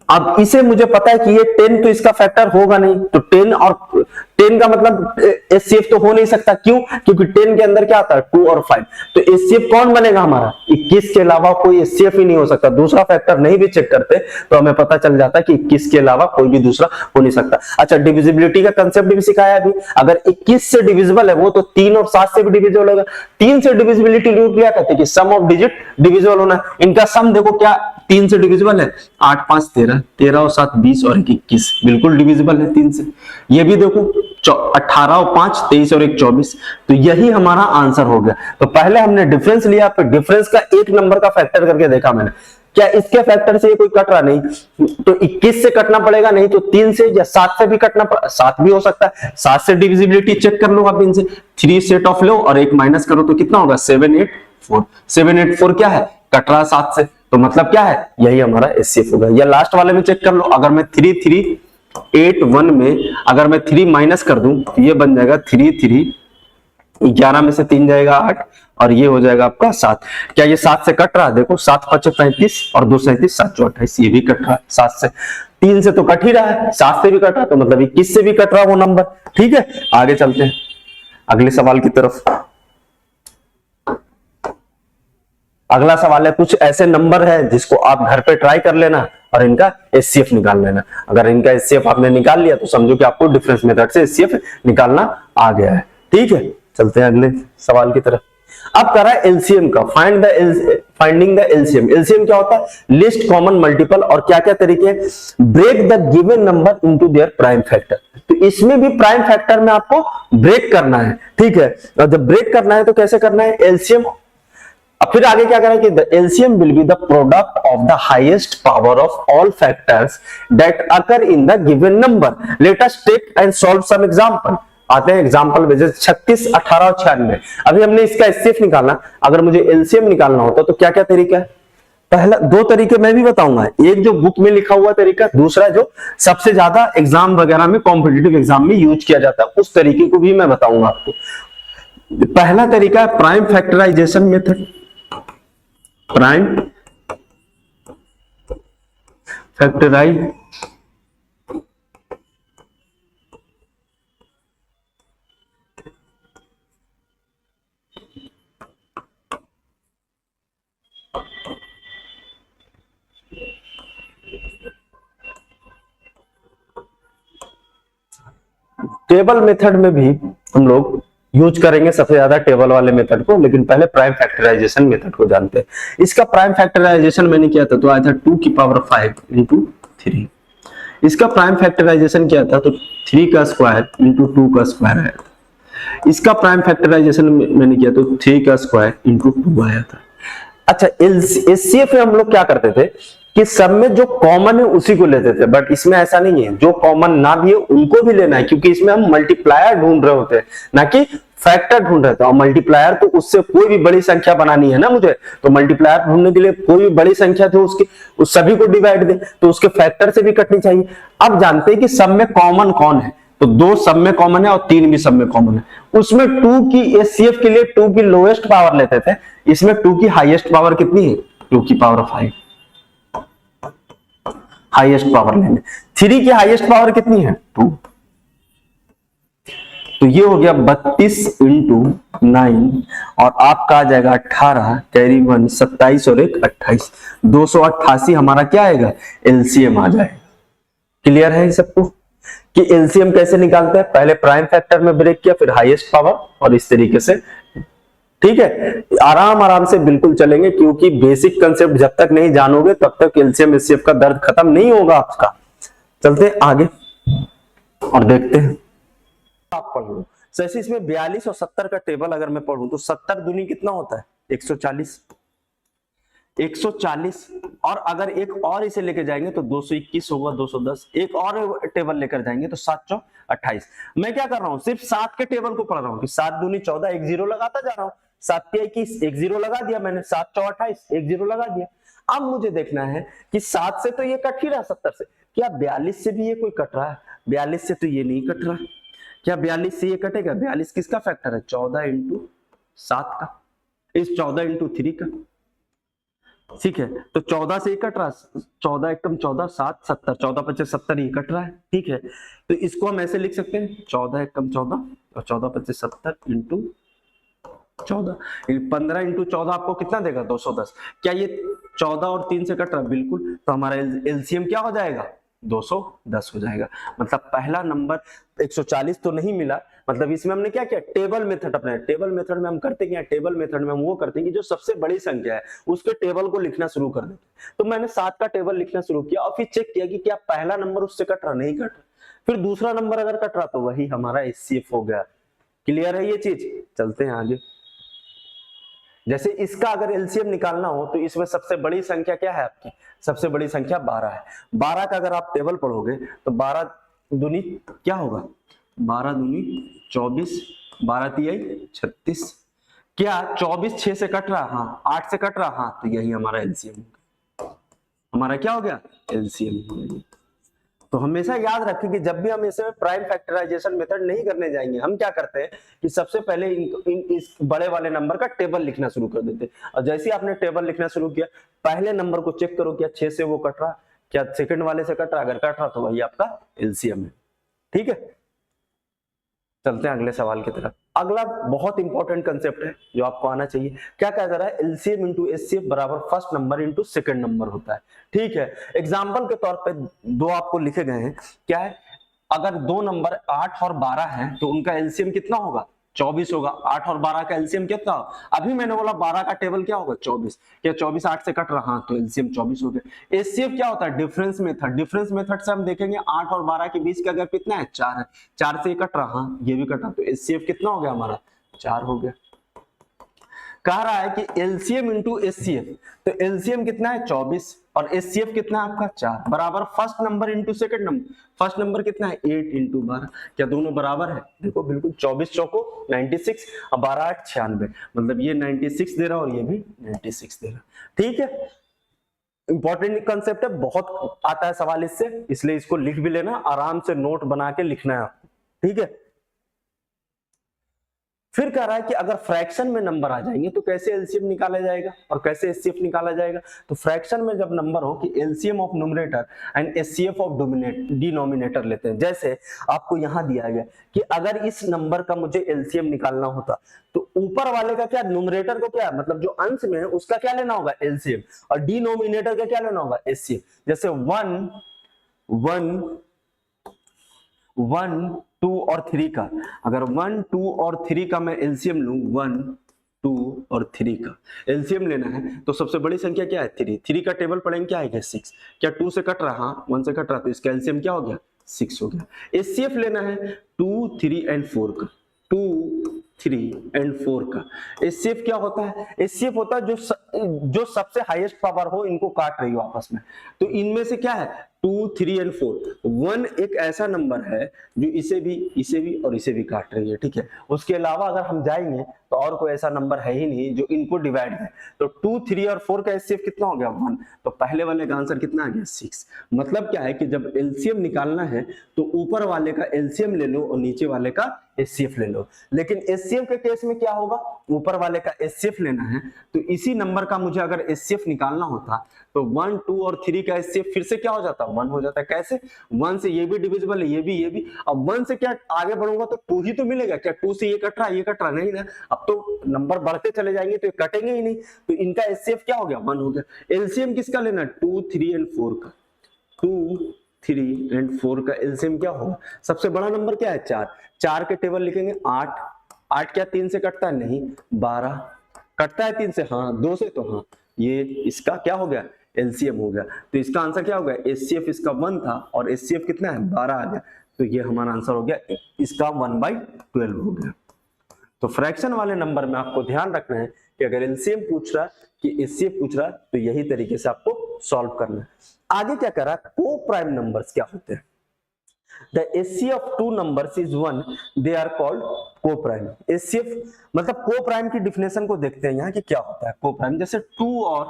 अब इसे मुझे पता है कि ये 10 तो इसका फैक्टर होगा नहीं, तो 10 और 10 का मतलब एचसीएफ तो हो नहीं सकता। क्यों, क्योंकि 10 के अंदर क्या आता है 2 और 5, तो एचसीएफ कौन बनेगा हमारा, 21 के अलावा कोई एचसीएफ ही नहीं हो सकता। दूसरा फैक्टर नहीं भी चेक करते तो हमें पता चल जाता है कि 21 के अलावा कोई भी दूसरा हो नहीं सकता। अच्छा, डिविजिबिलिटी का कंसेप्ट भी सिखाया अभी। अगर 21 से डिविजिबल है वो, तो 3 और 7 से भी डिविजिबल होगा। 3 से डिविजिबिलिटी रूल क्या कहते हैं कि सम ऑफ डिजिट डिविजिबल होना। इनका सम देखो क्या 3 से डिविजिबल है, 8 5 13, 13 और 7 20 और 21 बिल्कुल डिविजिबल है 3 से। ये भी देखो 18 और 5 23 और 1 24, तो यही हमारा आंसर हो गया। तो पहले हमने डिफरेंस लिया, फिर डिफरेंस का एक नंबर का फैक्टर करके देखा मैंने, क्या इसके फैक्टर से ये कोई कट रहा नहीं, तो 21 से कटना पड़ेगा, नहीं तो 3 से या 7 से भी कटना, 7 भी हो सकता है। 7 से डिविजिबिलिटी चेक कर लो आप इनसे, 3 सेट ऑफ लो और एक माइनस करो तो कितना होगा 784। 784 क्या है, कट रहा 7 से, तो मतलब क्या है, यही हमारा एचसीएफ होगा। या लास्ट वाले में चेक कर लो, अगर मैं 3381 में अगर मैं 3 माइनस कर दूं तो ये बन जाएगा 33, 11 में से 3 जाएगा 8, और ये हो जाएगा आपका 7। क्या ये 7 से कट रहा है, देखो 7 5 35 और 2 37, 7 4 28, ये भी कट रहा है 7 से। 3 से तो कट ही रहा है, 7 से भी कट रहा है, तो मतलब 21 से भी कट रहा है वो नंबर। ठीक है, आगे चलते हैं अगले सवाल की तरफ। अगला सवाल है, कुछ ऐसे नंबर है जिसको आप घर पे ट्राई कर लेना और इनका एचसीएफ निकाल लेना। अगर इनका एचसीएफ आपने निकाल लिया तो समझो कि आपको डिफरेंस मेथड से एचसीएफ निकालना आ गया है। ठीक है, चलते हैं अगले सवाल की तरफ। अब करा एलसीएम का, फाइंडिंग द एलसीएम। एलसीएम क्या होता है, लिस्ट कॉमन मल्टीपल, और क्या क्या तरीके, break the given number into their prime factor. तो इसमें भी प्राइम फैक्टर में आपको ब्रेक करना है। ठीक है, और जब ब्रेक करना है तो कैसे करना है, एलसीएम। अब फिर आगे क्या करें कि the LCM will be the product of the highest power of all factors that occur in the given number. Let us take and solve some example. आते हैं एग्जांपल में, जैसे 36 18 और 96। अभी हमने इसका एचसीएफ निकालना, अगर मुझे एलसीएम निकालना होता तो क्या क्या तरीका है, पहला दो तरीके मैं भी बताऊंगा, एक जो बुक में लिखा हुआ तरीका, दूसरा जो सबसे ज्यादा एग्जाम वगैरह में, कॉम्पिटिटिव एग्जाम में यूज किया जाता है, उस तरीके को भी मैं बताऊंगा आपको। पहला तरीका है prime factorisation method. Prime factorise table method में भी हम लोग यूज करेंगे सबसे ज्यादा टेबल वाले मेथड को, लेकिन पहले प्राइम फैक्टराइजेशन मेथड को जानते हैं। इसका प्राइम फैक्टराइजेशन मैंने किया था तो आया था 2 की पावर 5 इंटू 3। इसका प्राइम फैक्टराइजेशन किया था तो 3 का स्क्वायर इंटू 2 का स्क्वायर आया था। इसका प्राइम फैक्टराइजेशन मैंने किया तो 3 का स्क्वायर इंटू 2 आया था। अच्छा, एचसीएफ में हम लोग क्या करते थे कि सब में जो कॉमन है उसी को लेते थे, बट इसमें ऐसा नहीं है, जो कॉमन ना भी है उनको भी लेना है, क्योंकि इसमें हम मल्टीप्लायर ढूंढ रहे होते हैं ना कि फैक्टर ढूंढ रहे थे। और मल्टीप्लायर तो उससे कोई भी बड़ी संख्या बनानी है ना मुझे, तो मल्टीप्लायर ढूंढने के लिए कोई भी बड़ी संख्या थी उसकी उस सभी को डिवाइड दे, तो उसके फैक्टर से भी कटनी चाहिए। अब जानते हैं कि सब में कॉमन कौन है, तो 2 सब में कॉमन है और 3 भी सब में कॉमन है। उसमें 2 की एचसीएफ के लिए 2 की लोएस्ट पावर लेते थे, इसमें 2 की हाईएस्ट पावर कितनी है, 2 की पावर 5 हाईएस्ट पावर लेंगे। 3 की हाईएस्ट पावर कितनी है, 2, तो ये हो गया 32 इंटू 9 और आपका आ जाएगा 18 कैरी 1 27 और 1 28, 288 हमारा क्या आएगा, एलसीएम आ जाएगा। क्लियर है सबको कि एलसीएम कैसे निकालते हैं, पहले प्राइम फैक्टर में ब्रेक किया, फिर हाईएस्ट पावर, और इस तरीके से। ठीक है, आराम से बिल्कुल चलेंगे, क्योंकि बेसिक कंसेप्ट जब तक नहीं जानोगे तब तक एलसीएम एचसीएफ का दर्द खत्म नहीं होगा आपका। चलते हैं आगे और देखते हैं। आप पढ़ लो जैसे इसमें 42 और 70 का टेबल अगर मैं पढ़ूं तो 70 दूनी कितना होता है, 140 और अगर एक और इसे लेके जाएंगे तो 221 होगा, 210, एक और टेबल लेकर जाएंगे तो 7 चौ 28। मैं क्या कर रहा हूं, सिर्फ 7 के टेबल को पढ़ रहा हूं कि 7 दूनी 14, एक जीरो लगाता जा रहा हूं, 7 के 21, एक जीरो लगा दिया मैंने, 7 चौ 28, एक जीरो लगा दिया। अब मुझे देखना है कि 7 से तो ये कट ही रहा, 70 से, क्या 42 से भी ये कोई कट रहा है, 42 से तो ये नहीं कट रहा, क्या 42 से ये कटेगा, 42 किसका फैक्टर है, 14 इंटू 7 का, इस 14 इंटू 3 का। ठीक है, तो 14 से कट रहा, 14 एकदम 14, 7 70, 14 25 70 ये कट रहा है। ठीक है, तो इसको हम ऐसे लिख सकते हैं 14 एकदम 14 और 14 25 70 इंटू 14, 15 इंटू 14 आपको कितना देगा, 210। क्या ये 14 और 3 से कट रहा, बिल्कुल, तो हमारा एलसीएम क्या हो जाएगा, 210 हो जाएगा। मतलब पहला नंबर 140 तो नहीं मिला, मतलब इसमें हमने क्या किया, टेबल मेथड अपनाया। टेबल मेथड में हम करते क्या, टेबल मेथड में हम वो करते हैं कि जो सबसे बड़ी संख्या है उसके टेबल को लिखना शुरू कर देते। तो मैंने 7 का टेबल लिखना शुरू किया और फिर चेक किया कि क्या पहला नंबर उससे कट रहा, नहीं कट रहा, फिर दूसरा नंबर अगर कट रहा तो वही हमारा एचसीएफ हो गया। क्लियर है ये चीज, चलते हैं आगे। जैसे इसका अगर एलसीएम निकालना हो तो इसमें सबसे बड़ी संख्या क्या है आपकी, सबसे बड़ी संख्या 12 है। 12 का अगर आप टेबल पढ़ोगे तो 12 दूनी क्या होगा, 12 दूनी 24, 12 तिहाई 36, क्या 24 6 से कट रहा, हाँ 8 से कट रहा, हाँ तो यही हमारा एलसीएम हो गया, हमारा क्या हो गया, एलसीएम हो गया। तो हमेशा याद रखें कि जब भी हम इसमें प्राइम फैक्टराइजेशन मेथड नहीं करने जाएंगे, हम क्या करते हैं कि सबसे पहले इस बड़े वाले नंबर का टेबल लिखना शुरू कर देते हैं। और जैसे ही आपने टेबल लिखना शुरू किया, पहले नंबर को चेक करो क्या 6 से वो कट रहा, क्या सेकंड वाले से कट रहा, अगर कट रहा तो वही आपका एलसीएम है। ठीक है, चलते हैं अगले सवाल की तरफ। अगला बहुत इंपॉर्टेंट कंसेप्ट है जो आपको आना चाहिए। क्या कह रहा है, एलसीएम इंटू एचसीएफ बराबर first number into second number होता है। ठीक है, एग्जांपल के तौर पे दो आपको लिखे गए हैं। क्या है, अगर दो नंबर 8 और 12 हैं तो उनका एलसीएम कितना होगा, 24 होगा। 8 और 12 का एलसीएम कितना होगा, अभी मैंने बोला 12 का टेबल क्या होगा, 24। क्या 24 8 से कट रहा, तो एलसीएम 24 हो गया। एचसीएफ क्या होता है, डिफरेंस मेथड। डिफरेंस मेथड से हम देखेंगे 8 और 12 के बीच का गैप कितना है, 4 है। 4 से कट रहा, ये भी कटा, तो एचसीएफ कितना हो गया हमारा, 4 हो गया। कह रहा है कि एलसीएम इंटू एचसीएफ, तो एलसीएम कितना है 24 और एचसीएफ कितना है आपका 4, बराबर first number into second number. First number कितना है 8 इंटू 12, क्या दोनों बराबर है, देखो बिल्कुल, 24 चौको 96 और 12 8 96, मतलब ये 96 दे रहा और ये भी 96 दे रहा। ठीक है, इंपॉर्टेंट कंसेप्ट है, बहुत आता है सवाल इससे, इसलिए इसको लिख भी लेना, आराम से नोट बना के लिखना है आपको, ठीक है। फिर कह रहा है कि अगर फ्रैक्शन में नंबर आ जाएंगे तो कैसे एलसीएम निकाला जाएगा और कैसे एचसीएफ निकाला जाएगा। तो फ्रैक्शन में जब नंबर हो कि LCM of numerator and HCF of denominator लेते हैं। जैसे आपको यहां दिया गया कि अगर इस नंबर का मुझे एलसीएम निकालना होता तो ऊपर वाले का क्या, न्यूमरेटर को क्या, मतलब जो अंश में है उसका क्या लेना होगा, एलसीएम, और डिनोमिनेटर का क्या लेना होगा, एचसीएफ। जैसे 1 2 और 3 का, अगर 1 2 और 3 का मैं एलसीएम लूं, 1 2 और 3 का एलसीएम लेना है तो सबसे बड़ी संख्या क्या है, 3 का टेबल पढ़ेंगे क्या आएगा, 6। क्या 2 से कट रहा, हाँ 1 से कट रहा, तो इसका एलसीएम क्या हो गया, 6 हो गया। एचसीएफ लेना है 2 3 एंड 4 का, 2 3 एंड 4 का। एचसीएफ क्या होता है, एचसीएफ होता है जो सबसे हाईएस्ट पावर हो, इनको काट रही हो आपस में, तो इनमें से क्या है 2 3 एंड 4। 1 एक ऐसा नंबर है जो इसे भी और इसे भी काट रही है, ठीक है। उसके अलावा अगर हम जाएंगे तो और कोई ऐसा नंबर है ही नहीं जो इनको डिवाइड है। तो 2 3 और 4 का एचसीएफ कितना हो गया, 1। तो पहले वाले का आंसर कितना आ गया, 6। मतलब क्या है कि जब एलसीएम निकालना है तो ऊपर वाले का एलसीएम ले लो और नीचे वाले का एचसीएफ ले लो। लेकिन एचसीएफ के केस में क्या होगा, ऊपर वाले का एचसीएफ लेना है तो इसी नंबर का मुझे अगर एचसीएफ निकालना होता तो 1 2 और 3 का एचसीएफ फिर से क्या हो जाता, 1 हो जाता है। कैसे, 1 से ये भी डिविजिबल है, ये भी। अब 1 से क्या आगे बढ़ूंगा तो 2 ही तो मिलेगा, क्या 2 से ये कट रहा नहीं ना, अब तो नंबर बढ़ते चले जाएंगे तो ये कटेंगे ही नहीं, तो इनका एचसीएफ क्या हो गया, 1 हो गया। एलसीएम किसका लेना, 2 3 एंड 4 का, 2 3 एंड 4 का एलसीएम क्या होगा, सबसे बड़ा नंबर क्या है, 4 के टेबल लिखेंगे 8 क्या 3 से कटता है, नहीं 12 कटता है 3 से, हाँ 2 से, तो हाँ ये इसका क्या हो गया, एलसीएम हो गया। तो इसका आंसर क्या हो गया, एचसीएफ इसका 1 था और एचसीएफ कितना है, 12 आ गया, तो ये हमारा आंसर हो गया, इसका 1/12 हो गया। तो फ्रैक्शन वाले नंबर में आपको ध्यान रखना है कि अगर एलसीएम पूछ रहा है कि एचसीएफ पूछ रहा है तो यही तरीके से आपको सॉल्व करना है। आगे क्या करा, को प्राइम नंबर्स क्या होते हैं, The HCF of two numbers is 1, they are called co-prime। HCF मतलब co-prime की डिफिनेशन को देखते हैं यहाँ कि क्या होता है co-prime। जैसे 2 और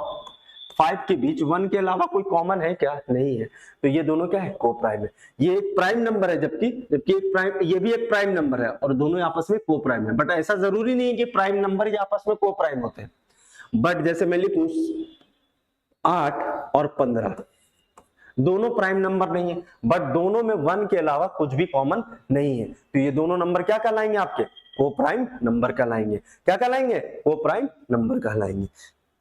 5 के बीच 1 के अलावा कोई कॉमन है क्या, नहीं है, तो ये दोनों क्या है, co-prime है। ये एक प्राइम नंबर है जबकि एक प्राइम, ये भी एक प्राइम नंबर है और दोनों आपस में co-prime है। बट ऐसा जरूरी नहीं है कि प्राइम नंबर ही आपस में co-prime होते हैं। बट जैसे मैं लिखूं 8 और 15 दोनों प्राइम नंबर नहीं है, बट दोनों में 1 के अलावा कुछ भी कॉमन नहीं है, तो ये दोनों नंबर क्या कहलाएंगे, आपके को प्राइम नंबर कहलाएंगे। क्या कहलाएंगे, को प्राइम नंबर कहलाएंगे।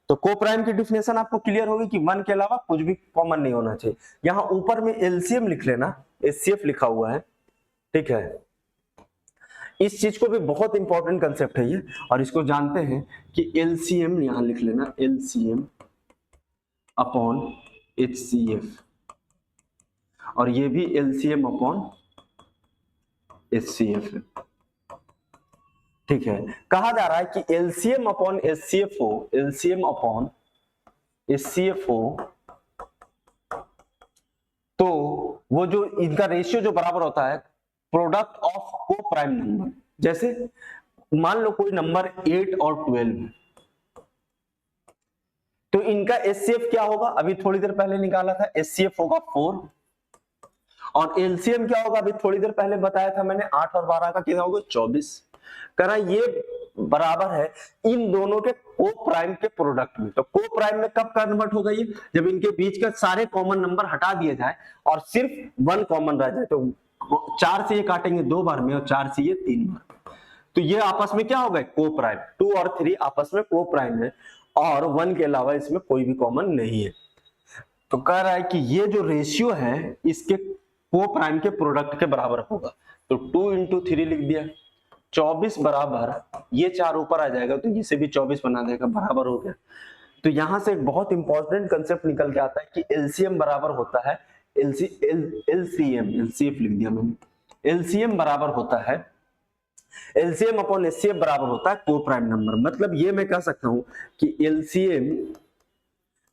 तो को प्राइम की डिफिनेशन आपको क्लियर होगी कि 1 के अलावा कुछ भी कॉमन नहीं होना चाहिए। यहां ऊपर में एलसीएम लिख लेना, एचसीएफ लिखा हुआ है, ठीक है। इस चीज को भी बहुत इंपॉर्टेंट कंसेप्ट है ये, और इसको जानते हैं कि एलसीएम यहां लिख लेना, एलसीएम अपॉन एचसीएफ, और ये भी एलसीएम अपॉन एचसीएफ है, ठीक है। कहा जा रहा है कि एलसीएम अपॉन एचसीएफ हो, एलसीएम अपॉन एचसीएफ हो तो वो जो इनका रेशियो जो बराबर होता है प्रोडक्ट ऑफ को प्राइम नंबर। जैसे मान लो कोई नंबर 8 और 12 है तो इनका एचसीएफ क्या होगा, अभी थोड़ी देर पहले निकाला था, एचसीएफ होगा 4 और एलसीएम क्या होगा, अभी थोड़ी देर पहले बताया था मैंने 8 और 12 का कितना होगा, 24। करा ये बराबर है इन दोनों के को प्राइम के प्रोडक्ट में। तो को प्राइम में कब कन्वर्ट होगा ये, जब इनके बीच का सारे कॉमन नंबर हटा दिए जाए और सिर्फ 1 कॉमन रह जाए। तो 4 से ये काटेंगे 2 बार में और 4 से ये 3 बार, तो ये आपस में क्या हो गए, को प्राइम। 2 और 3 आपस में को प्राइम है और 1 के अलावा इसमें कोई भी कॉमन नहीं है। तो कह रहा है कि ये जो रेशियो है इसके को प्राइम के प्रोडक्ट के बराबर होगा। तो 2 इंटू 3 लिख दिया, 24 बराबर ये 4 ऊपर आ जाएगा तो इसे भी 24 बना देगा, बराबर हो गया। तो यहां से एक बहुत इंपॉर्टेंट कंसेप्ट निकल के आता है कि एलसीएम बराबर होता है एलसीएम, एलसीएफ लिख दिया मैंने, एलसीएम बराबर होता है एलसीएम अपॉन एचसीएफ बराबर होता है को प्राइम नंबर। मतलब ये मैं कह सकता हूं कि एलसीएम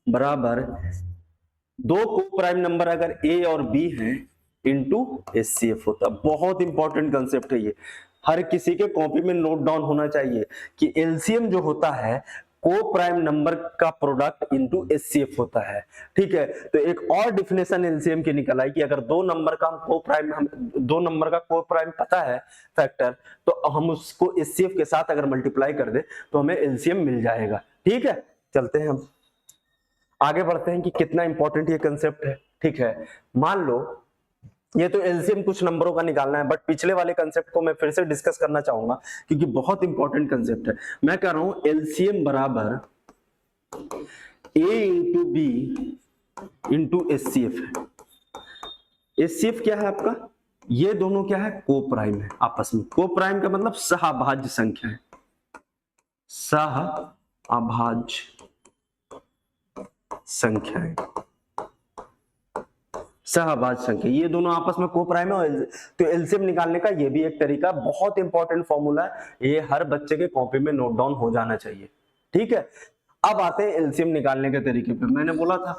बराबर 2 को प्राइम नंबर अगर ए और बी है इंटू एचसीएफ होता है। बहुत इंपॉर्टेंट कंसेप्ट है ये, हर किसी के कॉपी में नोट डाउन होना चाहिए कि एलसीएम जो होता है को प्राइम नंबर का प्रोडक्ट इनटू एचसीएफ होता है। ठीक है, तो एक और डिफिनेशन एलसीएम की निकल आई कि अगर दो नंबर का दो नंबर का को प्राइम पता है फैक्टर, तो हम उसको एचसीएफ के साथ अगर मल्टीप्लाई कर दे तो हमें एलसीएम मिल जाएगा। ठीक है, चलते हैं हम आगे बढ़ते हैं कि कितना इंपॉर्टेंट ये कंसेप्ट है। ठीक है, मान लो ये तो एलसीएम कुछ नंबरों का निकालना है, बट पिछले वाले कंसेप्ट को मैं फिर से डिस्कस करना चाहूंगा क्योंकि बहुत इंपॉर्टेंट कंसेप्ट है। मैं कह रहा हूं एलसीएम बराबर ए इंटू बी इंटू एचसीएफ है। एचसीएफ क्या है आपका, ये दोनों क्या है, को प्राइम है आपस में। को प्राइम का मतलब सहअभाज्य संख्या है, सहअभाज्य संख्या है, सहअभाज्य संख्या, ये दोनों आपस में को प्राइम है। तो एलसीएम निकालने का ये भी एक तरीका, बहुत इंपॉर्टेंट फॉर्मूला है, ये हर बच्चे के कॉपी में नोट डाउन हो जाना चाहिए। ठीक है, अब आते हैं एलसीएम निकालने के तरीके पे। मैंने बोला था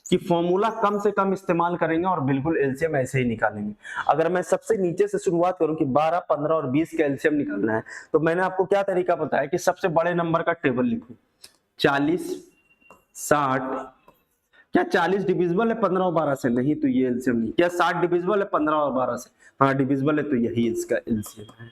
कि फॉर्मूला कम से कम इस्तेमाल करेंगे और बिल्कुल एलसीएम ऐसे ही निकालेंगे। अगर मैं सबसे नीचे से शुरुआत करूं कि 12, 15 और 20 का एलसीएम निकालना है, तो मैंने आपको क्या तरीका बताया कि सबसे बड़े नंबर का टेबल लिखूं, 40, 60, क्या 40 डिविजिबल है 15 और 12 से? नहीं, तो ये एलसीएम नहीं। क्या 60 डिविजिबल है 15 और 12 से? हाँ डिविजिबल है, तो यही इसका एलसीएम है।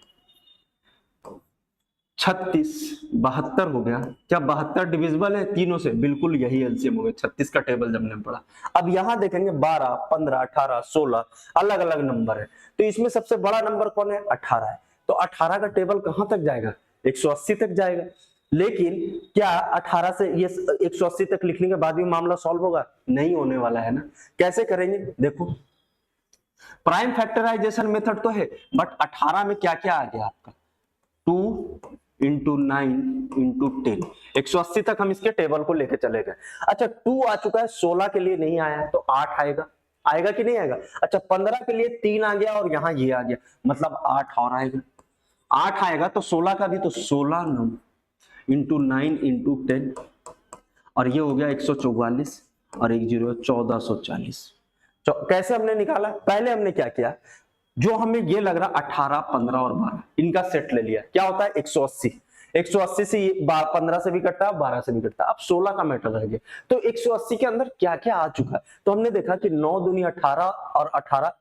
36, 72 हो गया, क्या 72 डिविजिबल है तीनों से? बिल्कुल यही एलसीएम हो गया 36 का टेबल जब हमने पढ़ा। अब यहां देखेंगे 12, 15, 18, 16 अलग अलग नंबर है, तो इसमें सबसे बड़ा नंबर कौन है? 18 है। तो 18 का टेबल कहां तक जाएगा? 180 तक जाएगा। लेकिन क्या 18 से ये 180 तक लिखने के बाद भी मामला सॉल्व होगा? नहीं होने वाला है ना। कैसे करेंगे? देखो, प्राइम फैक्टराइजेशन मेथड तो है, बट 18 में क्या क्या आ गया आपका? 2 इंटू 9 इंटू 10, 180 तक हम इसके टेबल को लेके चले गए। अच्छा 2 आ चुका है, 16 के लिए नहीं आया, तो 8 आएगा, आएगा कि नहीं आएगा? अच्छा 15 के लिए 3 आ गया और यहां ये आ गया, मतलब 8 और आएगा। 8 आएगा तो 16 का भी, तो 16 इंटू 9 इंटू 10, और ये हो गया 144 और 1 0 1440। कैसे हमने निकाला? पहले हमने क्या किया, जो हमें ये लग रहा 18, 15 और 12 इनका सेट ले लिया। क्या होता है? 180। 180 से 15 से भी कटता है, 12 से भी कटता है। अब 16 का मैटर रह गया, तो 180 के अंदर क्या क्या आ चुका है? तो हमने देखा कि 9 दूनी 18 और 18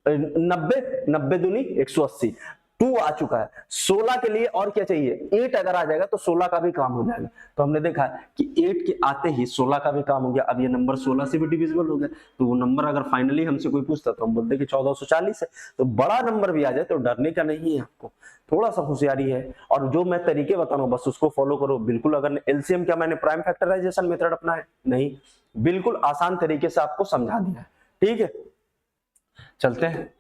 90, 90 दूनी 180, 2 आ चुका है। 16 के लिए और क्या चाहिए? 8 अगर आ जाएगा तो 16 का भी काम हो जाएगा। तो हमने देखा कि 8 के आते ही 16 का भी काम हो गया। अब ये नंबर 16 से भी डिविजिबल हो गया, तो वो नंबर अगर फाइनली हमसे कोई पूछता तो हम बोलते कि 1440 है। तो बड़ा नंबर भी आ जाए तो डरने का नहीं है, आपको थोड़ा सा होशियारी है, और जो मैं तरीके बता रहा हूं बस उसको फॉलो करो। बिल्कुल, अगर एलसीएम क्या मैंने प्राइम फैक्टराइजेशन मेथड अपना है? नहीं, बिल्कुल आसान तरीके से आपको समझा दिया है। ठीक है, चलते हैं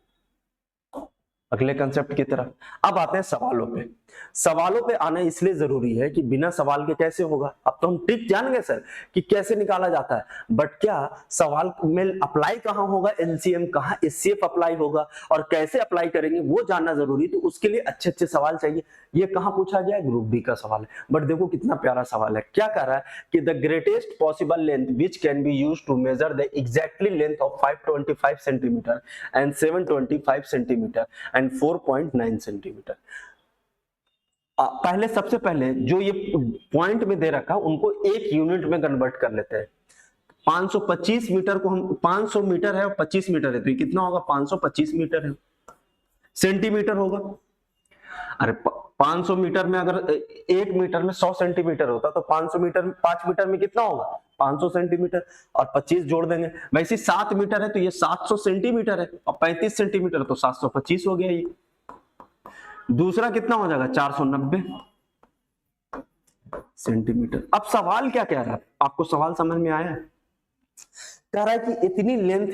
अगले कंसेप्ट की तरफ। अब आते हैं सवालों पे। सवालों पे आना इसलिए जरूरी है कि बिना सवाल के कैसे होगा? अब तो हम ट्रिक जान गए सर कि कैसे निकाला जाता है, बट क्या सवाल में अप्लाई कहां होगा एलसीएम, कहां एचसीएफ अप्लाई होगा और कैसे अप्लाई करेंगे वो जानना जरूरी। तो उसके लिए अच्छे अच्छे सवाल चाहिए। ये कहां पूछा गया है? ग्रुप बी का सवाल है, बट देखो कितना प्यारा सवाल है। क्या कह रहा है कि the greatest possible length which can be used to measure the exactly length of 525 centimetre and 725 centimetre and 4.9 centimetre. पहले सबसे पहले जो ये पॉइंट में दे रखा उनको एक यूनिट में कन्वर्ट कर लेते हैं। 525 मीटर को हम 500 मीटर है और 25 मीटर है, तो ये कितना होगा? 525 मीटर है, सेंटीमीटर होगा। अरे 500 मीटर में अगर 1 मीटर में 100 सेंटीमीटर होता तो 500 मीटर 5 मीटर में कितना होगा? 500 सेंटीमीटर, और 25 जोड़ देंगे। वैसे 7 मीटर है तो ये 700 सेंटीमीटर है, और 35 सेंटीमीटर तो 725 हो गया। ये दूसरा कितना हो जाएगा? 490 सेंटीमीटर। अब सवाल क्या कह रहा है? आपको सवाल समझ में आया? कह रहा है कि इतनी लेंथ,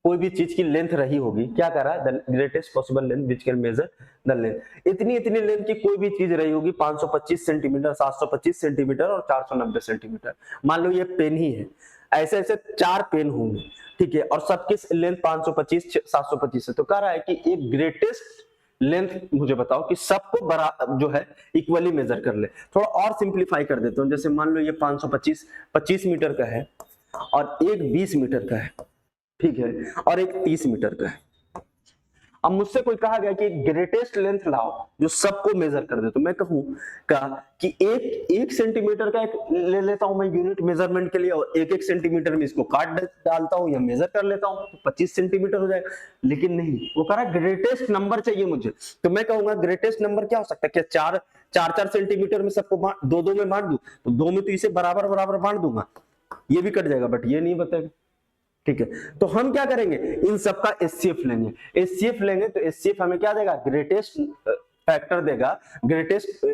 कोई भी चीज की लेंथ रही होगी, क्या कह रहा है? The greatest possible length which can measure the length. इतनी लेंथ की कोई भी चीज रही होगी, 525 सेंटीमीटर, 725 सेंटीमीटर और 490 सेंटीमीटर। मान लो ये पेन ही है, ऐसे ऐसे 4 पेन होंगे, ठीक है, और सबकी लेंथ 525 725 है। तो कह रहा है कि एक ग्रेटेस्ट लेंथ मुझे बताओ कि सबको बड़ा जो है इक्वली मेजर कर ले। थोड़ा और सिंप्लीफाई कर देता हूं, जैसे मान लो ये 525 मीटर का है और एक 20 मीटर का है, ठीक है, और एक 30 मीटर का है। अब मुझसे कोई कहा गया कि ग्रेटेस्ट लेंथ लाओ जो सबको मेजर कर दे, तो मैं कहूँ कि एक सेंटीमीटर का एक ले लेता हूं मैं यूनिट मेजरमेंट के लिए, और एक सेंटीमीटर में इसको काट डालता हूं या मेजर कर लेता हूं, तो 25 सेंटीमीटर हो जाएगा। लेकिन नहीं, वो कह रहा है ग्रेटेस्ट नंबर चाहिए मुझे, तो मैं कहूंगा ग्रेटेस्ट नंबर क्या हो सकता है, क्या 4 सेंटीमीटर में सबको दो में बांट दूं, तो 2 में तो इसे बराबर बराबर बांट दूंगा, ये भी कट जाएगा, बट ये नहीं बताएगा। ठीक है, तो हम क्या करेंगे, इन सबका एचसीएफ लेंगे। एचसीएफ लेंगे तो एचसीएफ हमें क्या देगा, ग्रेटेस्ट फैक्टर देगा, ग्रेटेस्ट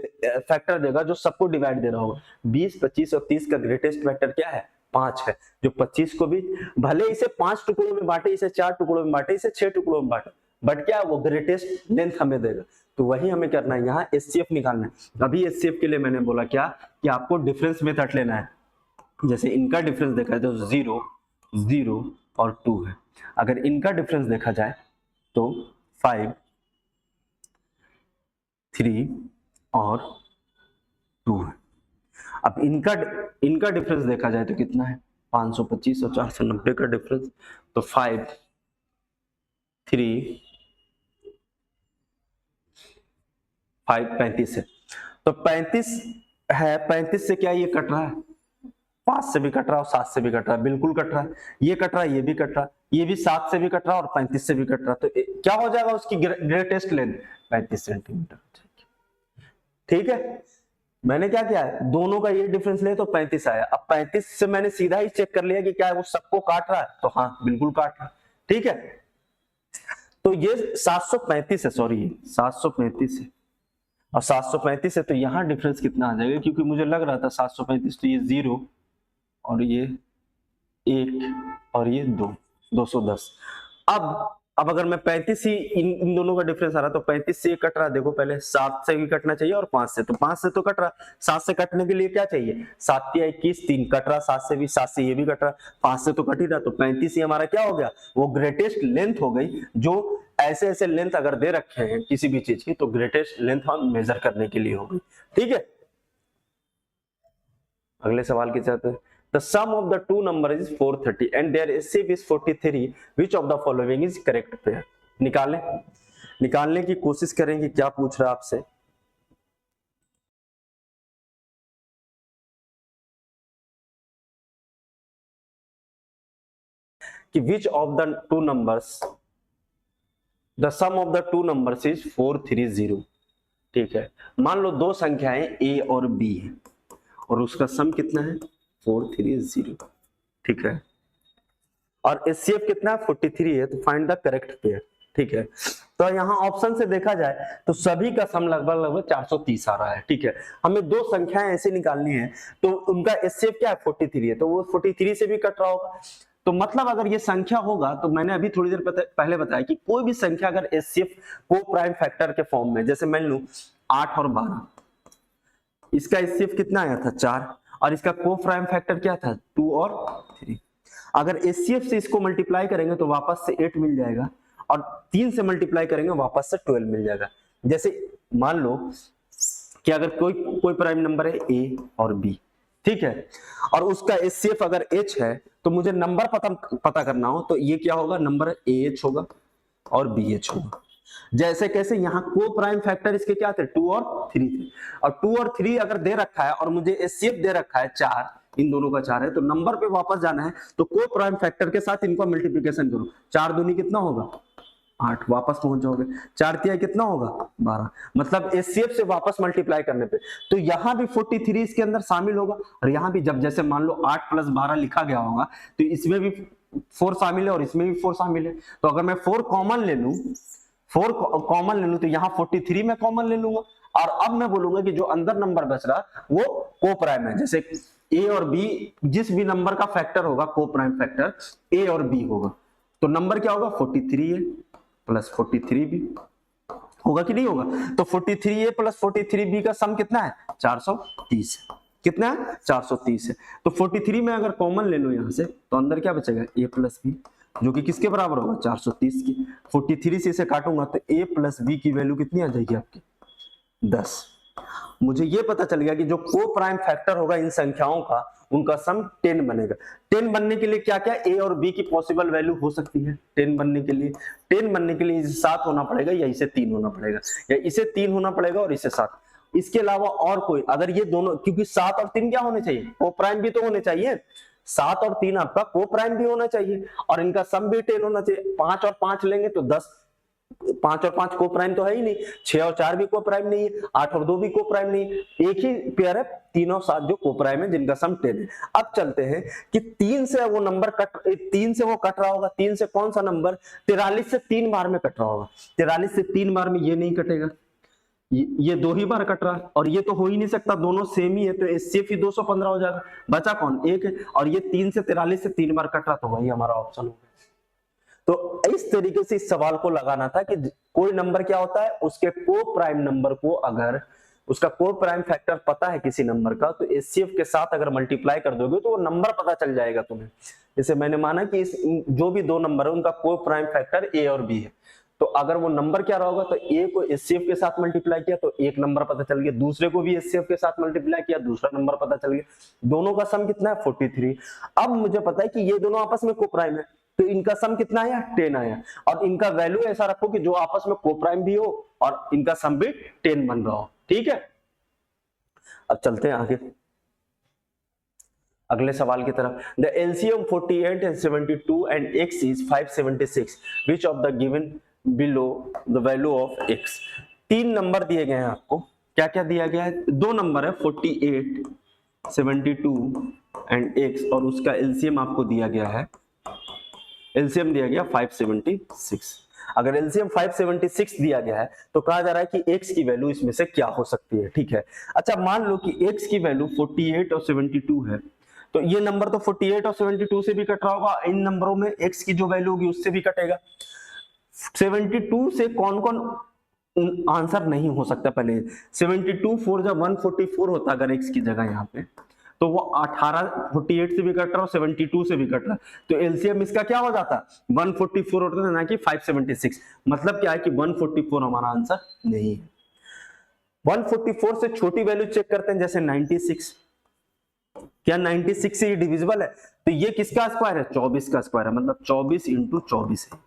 फैक्टर देगा जो सबको डिवाइड दे रहा होगा। 20, 25 और 30 का ग्रेटेस्ट फैक्टर क्या है, 5 है, जो 25 को भी भले इसे 5 टुकड़ों में बांटे, इसे 4 टुकड़ों में बांटे, इसे 6 टुकड़ों में बांटे, बट क्या वो ग्रेटेस्ट लेंथ हमें देगा। तो वही हमें करना है, यहाँ एचसीएफ निकालना है। अभी एचसीएफ के लिए मैंने बोला क्या कि आपको डिफरेंस मेथड लेना है। जैसे इनका डिफरेंस देखा जाए तो 0, 0 और 2 है। अगर इनका डिफरेंस देखा जाए तो 5, 3 और 2 है। अब इनका डिफरेंस देखा जाए तो कितना है, 525 और 490 का डिफरेंस, तो 5, 3, 5 35 है, तो 35 है, 35 से क्या ये कट रहा है, 5 से भी कट रहा है और 7 से भी कट रहा है, बिल्कुल कट रहा है, ये कट रहा है, ये भी कट रहा है, ये भी 7 से भी कट रहा है और 35 से भी कट रहा है, तो क्या हो जाएगा उसकी ग्रेटेस्ट लेंथ 35 सेंटीमीटर। ठीक है, मैंने क्या किया है, दोनों का ये डिफरेंस ले तो 35 आया। अब 35 से मैंने सीधा ही चेक कर लिया कि क्या वो सबको काट रहा है, तो हाँ बिल्कुल काट रहा है। ठीक है, तो ये 735 है, सॉरी 735 है, और 735 है, तो यहाँ डिफरेंस कितना आ जाएगा, क्योंकि मुझे लग रहा था 735, तो ये 0 और ये 1 और ये 2, 210। अब अगर मैं 35 ही इन दोनों का डिफरेंस आ रहा, तो 35 से ये कट रहा, देखो पहले 7 से भी कटना चाहिए और 5 से, तो 5 से तो कट रहा, 7 से कटने के लिए क्या चाहिए, 7 या 21, 3 कट रहा, 7 से भी, 7 से ये भी कट रहा, 5 से तो कट ही रहा, तो 35 ही हमारा क्या हो गया, वो ग्रेटेस्ट लेंथ हो गई। जो ऐसे ऐसे लेंथ अगर दे रखे हैं किसी भी चीज की, तो ग्रेटेस्ट लेंथ हम मेजर करने के लिए हो गई। ठीक है, अगले सवाल की जाते हैं। The sum of the two numbers is 430 and their HCF is 43. Which of the following is correct pair? निकालने की कोशिश करेंगे, क्या पूछ रहा है आपसे, कि which of the two numbers, the sum of the two numbers is 430. ठीक है, मान लो दो संख्याएं A और B है और उसका सम कितना है, 430। ठीक है, और एचसीएफ कितना है, 43 है, तो फाइंड द करेक्ट पेयर। ठीक है, तो यहाँ ऑप्शन से देखा जाए तो सभी का सम लगभग 430 आ रहा है। ठीक है, हमें दो संख्याएं ऐसे निकालनी है, तो उनका एचसीएफ क्या है, 43 है, तो वो 43 से भी कट रहा होगा। तो मतलब अगर ये संख्या होगा, तो मैंने अभी थोड़ी देर पहले बताया कि कोई भी संख्या अगर एचसीएफ को प्राइम फैक्टर के फॉर्म में, जैसे मान लूं 8 और 12, इसका एचसीएफ कितना आया था, 4, और इसका को प्राइम फैक्टर क्या था, 2 और 3। अगर एचसीएफ से इसको मल्टीप्लाई करेंगे तो वापस से 8 मिल जाएगा, और 3 से मल्टीप्लाई करेंगे वापस से 12 मिल जाएगा। जैसे मान लो कि अगर कोई प्राइम नंबर है ए और बी, ठीक है, और उसका एचसीएफ अगर एच है, तो मुझे नंबर पता करना हो, तो ये क्या होगा, नंबर एएच होगा और बीएच होगा। जैसे कैसे, यहाँ को प्राइम फैक्टर इसके क्या थे, 2 और 3 थे, और 2 और 3 अगर दे रखा है और मुझे एचसीएफ दे रखा है 4, इन दोनों का 4 है, तो नंबर पे वापस जाना है, तो को प्राइम फैक्टर के साथ इनको मल्टीप्लिकेशन करो, 4 दूनी कितना होगा, 8, वापस पहुंच जाओगे, 4 तिया कितना होगा, 12, मतलब एचसीएफ से वापस मल्टीप्लाई करने पे, तो यहाँ भी 43 इसके अंदर शामिल होगा, और यहाँ भी जब जैसे मान लो 8 + 12 लिखा गया होगा, तो इसमें भी 4 शामिल है और इसमें भी 4 शामिल है। तो अगर मैं 4 कॉमन ले लूं, 4 कॉमन ले लूं, तो यहाँ 43 में कॉमन ले लूंगा, और अब मैं बोलूंगा कि जो अंदर नंबर बच रहा वो को प्राइम है। जैसे ए और बी, जिस भी नंबर का फैक्टर होगा को प्राइम फैक्टर ए और बी होगा, तो नंबर क्या होगा, 43 है प्लस 43 बी होगा कि नहीं होगा। तो 43 ए प्लस 43 बी का सम कितना है, 430 है। कितना है, 430 है। तो 43 में अगर कॉमन ले लो यहां से, तो अंदर क्या बचेगा, ए प्लस बी, जो कि किसके बराबर होगा, 430 की। 43 से इसे काटूंगा तो a प्लस बी की वैल्यू कितनी आ जाएगी आपकी, 10। मुझे ये पता चल गया कि जो को प्राइम फैक्टर होगा इन संख्याओं का, उनका सम 10 बनेगा। 10 बनने के लिए क्या क्या ए और बी की पॉसिबल वैल्यू हो सकती है? 10 बनने के लिए, 10 बनने के लिए इसे 7 होना पड़ेगा या इसे 3 होना पड़ेगा, या इसे 3 होना पड़ेगा और इसे 7। इसके अलावा और कोई, अगर ये दोनों, क्योंकि 7 और 3 क्या होने चाहिए? को प्राइम भी तो होने चाहिए। 7 और 3 आपका को प्राइम भी होना चाहिए और इनका सम भी 10 होना चाहिए। 5 और 5 लेंगे तो 10, 5 और 5 को प्राइम तो है ही नहीं, 6 और 4 भी को प्राइम नहीं है, 8 और 2 भी को प्राइम नहीं है। एक ही पेयर है 3 और 7 जो को प्राइम है, जिनका सम 10 है। अब चलते हैं कि 3 से वो नंबर कट, 3 से वो कट रहा होगा। 3 से कौन सा नंबर? 43 से 3 बार में कट रहा होगा। 43 से 3 बार में ये नहीं कटेगा, ये 2 ही बार कट रहा है और ये तो हो ही नहीं सकता, दोनों सेम ही है, तो एचसीएफ ही 215 हो जाएगा। बचा कौन? एक है, और ये 3 से 43 से 3 बार कट रहा, तो वही हमारा ऑप्शन हो गया। तो इस तरीके से इस सवाल को लगाना था कि कोई नंबर क्या होता है, उसके को प्राइम नंबर को, अगर उसका को प्राइम फैक्टर पता है किसी नंबर का, तो एचसीएफ के साथ अगर मल्टीप्लाई कर दोगे तो वो नंबर पता चल जाएगा तुम्हें। जैसे मैंने माना कि जो भी 2 नंबर है उनका को प्राइम फैक्टर ए और बी है, तो अगर वो नंबर क्या रहा होगा, तो ए को एचसीएफ के साथ मल्टीप्लाई किया तो एक नंबर पता चल गया, दूसरे को भी एचसीएफ के साथ मल्टीप्लाई किया, दूसरा नंबर पता चल गया। दोनों का सम कितना है? 43। अब मुझे पता है कि ये दोनों आपस में को प्राइम है, तो इनका सम कितना आया? 10 आया। और इनका वैल्यू ऐसा रखो कि जो आपस में को प्राइम भी हो और इनका सम भी 10 बन रहा हो। ठीक है, अब चलते हैं आगे अगले सवाल की तरफ। The LCM 48 and 72 and x is 576, which of the given below the value of x? 3 number दिए गए हैं आपको। क्या क्या दिया गया है? 2 नंबर है 48, 72 एंड x, और उसका एलसीएम आपको दिया गया है, एलसीएम दिया गया 576। अगर एलसीएम 576 दिया गया है तो कहा जा रहा है कि x की वैल्यू इसमें से क्या हो सकती है। ठीक है, अच्छा मान लो कि x की वैल्यू 48 और 72 है, तो ये नंबर तो 48 और 72 से भी कट रहा होगा, इन नंबरों में x की जो वैल्यू होगी उससे भी कटेगा। 72 से कौन कौन आंसर नहीं हो सकता? पहले 72 4 जा 144 होता अगर x की जगह यहाँ पे, तो वो 18 48 से भी कट रहा है, 72 से भी कट रहा है, तो एलसीएम इसका क्या हो जाता? 144 होता है, ना कि 576। मतलब क्या है कि 144 हमारा आंसर नहीं है। 144 से छोटी वैल्यू चेक करते हैं, जैसे 96। क्या 96 से ये डिविजिबल है? तो ये किसका स्क्वायर है? 24 का स्क्वायर है, मतलब 24 इंटू 24 है।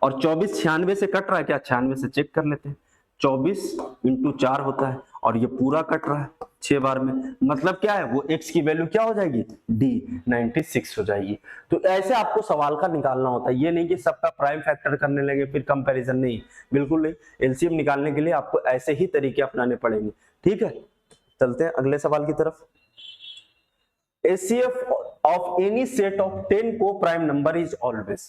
और 24 96 से कट रहा है क्या? 96 से चेक कर लेते हैं, 24 इंटू 4 होता है, और ये पूरा कट रहा है 6 बार में, मतलब क्या है? वो x की वैल्यू क्या हो जाएगी? d 96 हो जाएगी। तो ऐसे आपको सवाल का निकालना होता है, ये नहीं कि सबका प्राइम फैक्टर करने लगे फिर कंपैरिजन, नहीं, बिल्कुल नहीं। एलसीएम निकालने के लिए आपको ऐसे ही तरीके अपनाने पड़ेंगे। ठीक है, चलते हैं अगले सवाल की तरफ। HCF of any set of 10 को प्राइम नंबर इज ऑलवेज,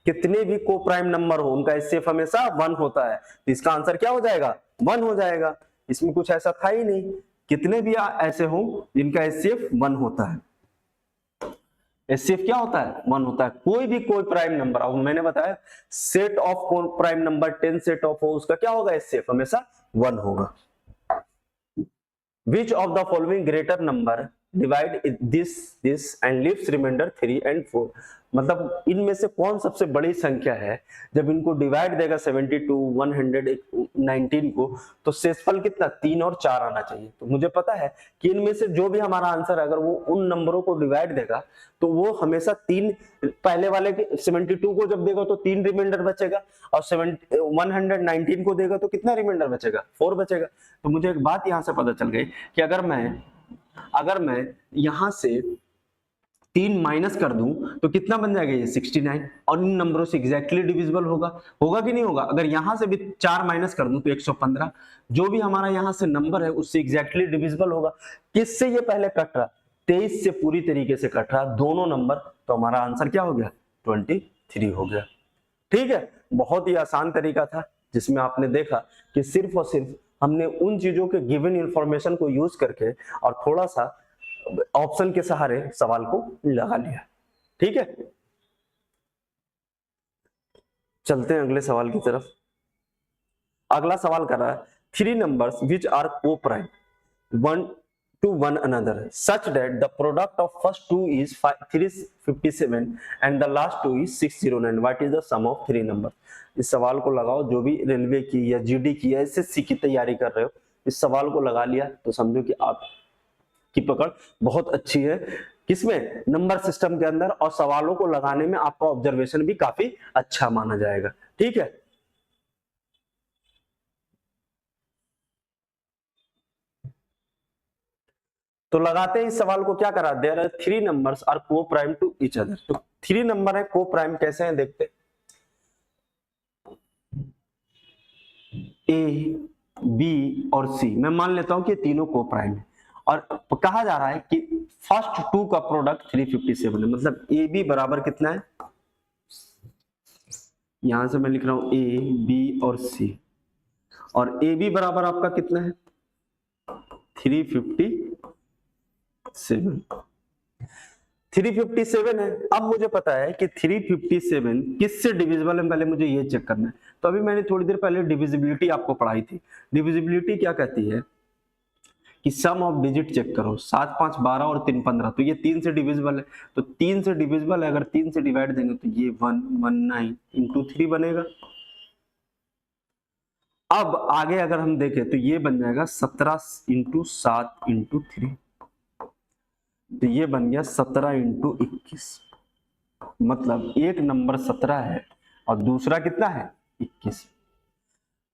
कितने भी को प्राइम नंबर हो उनका एचसीएफ हमेशा 1 होता है, तो इसका आंसर क्या हो जाएगा? 1 हो जाएगा। इसमें कुछ ऐसा था ही नहीं, कितने भी ऐसे हो जिनका एचसीएफ 1 होता है। एचसीएफ क्या होता है? 1 होता है। कोई भी कोई प्राइम नंबर, अब मैंने बताया set of prime number 10 set of हो, उसका क्या होगा? एचसीएफ हमेशा 1 होगा। Which of the following greater number divide this and leaves remainder 3 and 4? मतलब इनमें से कौन सबसे बड़ी संख्या है? जब इनको डिवाइड देगा 72 119 को, तो शेषफल कितना? 3 और 4 आना चाहिए। तो मुझे पता है कि इनमें से जो भी हमारा आंसर है, अगर वो उन नंबरों को डिवाइड देगा तो वो हमेशा 3, पहले वाले के 72 को जब देगा तो 3 रिमाइंडर बचेगा, और 119 को देगा तो कितना रिमाइंडर बचेगा? 4 बचेगा। तो मुझे एक बात यहां से पता चल गई कि अगर मैं यहां से 3 माइनस कर दूं तो कितना बन जाएगा? ये 69, और इन नंबरों से एग्जैक्टली डिविजिबल होगा कि नहीं होगा? अगर यहां से भी 4 माइनस कर दूं तो 115, जो भी हमारा यहां से नंबर है उससे एग्जैक्टली डिविजिबल होगा। किससे ये पहले कट रहा? 23 से पूरी तरीके से कट रहा दोनों नंबर, तो हमारा आंसर क्या हो गया? 23 हो गया। ठीक है, बहुत ही आसान तरीका था जिसमें आपने देखा कि सिर्फ और सिर्फ हमने उन चीजों के गिवन इंफॉर्मेशन को यूज करके और थोड़ा सा ऑप्शन के सहारे सवाल को लगा लिया। ठीक है, चलते हैं अगले सवाल की तरफ। अगला सवाल कर रहा है 3 नंबर्स विच आर को prime 1 to one another such that the product of first two is 357 and the last two is 609. What is the sum of 3 numbers? इस सवाल को लगाओ, जो भी रेलवे की या जीडी की या एसएससी की तैयारी कर रहे हो, इस सवाल को लगा लिया तो समझो कि आप की पकड़ बहुत अच्छी है, किसमें, नंबर सिस्टम के अंदर, और सवालों को लगाने में आपका ऑब्जर्वेशन भी काफी अच्छा माना जाएगा। ठीक है, तो लगाते हैं इस सवाल को। क्या करा, देयर आर 3 नंबर्स आर को प्राइम टू ईच अदर। तो 3 नंबर है को प्राइम, कैसे हैं देखते, ए बी और सी। मैं मान लेता हूं कि ये तीनों को प्राइम है, और कहा जा रहा है कि फर्स्ट 2 का प्रोडक्ट 357 है, मतलब ए बी बराबर कितना है, यहां से मैं लिख रहा हूं ए बी और सी, और ए बी बराबर आपका कितना है 357। 357 है। अब मुझे पता है कि 357 किससे डिविजिबल है, पहले मुझे ये चेक करना है। तो अभी मैंने थोड़ी देर पहले डिविजिबिलिटी आपको पढ़ाई थी। डिविजिबिलिटी क्या कहती है कि सम ऑफ डिजिट चेक करो, 7 5 12 और 3 15, तो ये 3 से डिविजिबल है, तो 3 से डिविजिबल है, अगर 3 से डिवाइड देंगे तो ये 119 इंटू 3 बनेगा। अब आगे अगर हम देखें तो ये बन जाएगा 17 इंटू 7 इंटू 3, तो ये बन गया 17 इंटू 21, मतलब एक नंबर 17 है और दूसरा कितना है 21।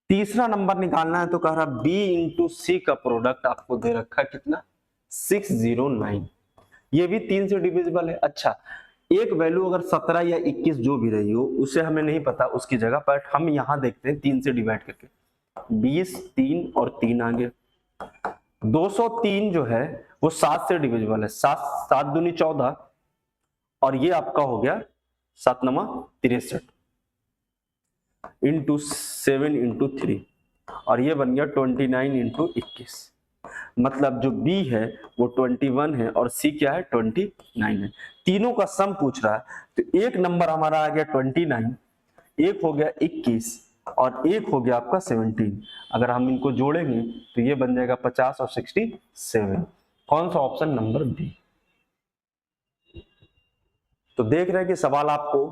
तीसरा नंबर निकालना है तो कह रहा बी इंटू सी का प्रोडक्ट आपको दे रखा है कितना 609, ये भी 3 से डिविजिबल है। अच्छा, एक वैल्यू अगर 17 या 21 जो भी रही हो उसे हमें नहीं पता उसकी जगह, बट हम यहां देखते हैं 3 से डिवाइड करके, 20 3 और 3 आ गया। 203 जो है वो 7 से डिविजिबल है, 7 7 दूनी 14, और ये आपका हो गया 7 नमा 63 इंटू 7 इंटू 3, और ये बन गया 29 इंटू 21, मतलब जो बी है वो 21 है और सी क्या है 29 है। तीनों का सम पूछ रहा है, तो एक नंबर हमारा आ गया 29, एक हो गया 21 और एक हो गया आपका 17। अगर हम इनको जोड़ेंगे तो ये बन जाएगा 50 और 67। कौन सा ऑप्शन, नंबर बी। तो देख रहे हैं कि सवाल आपको,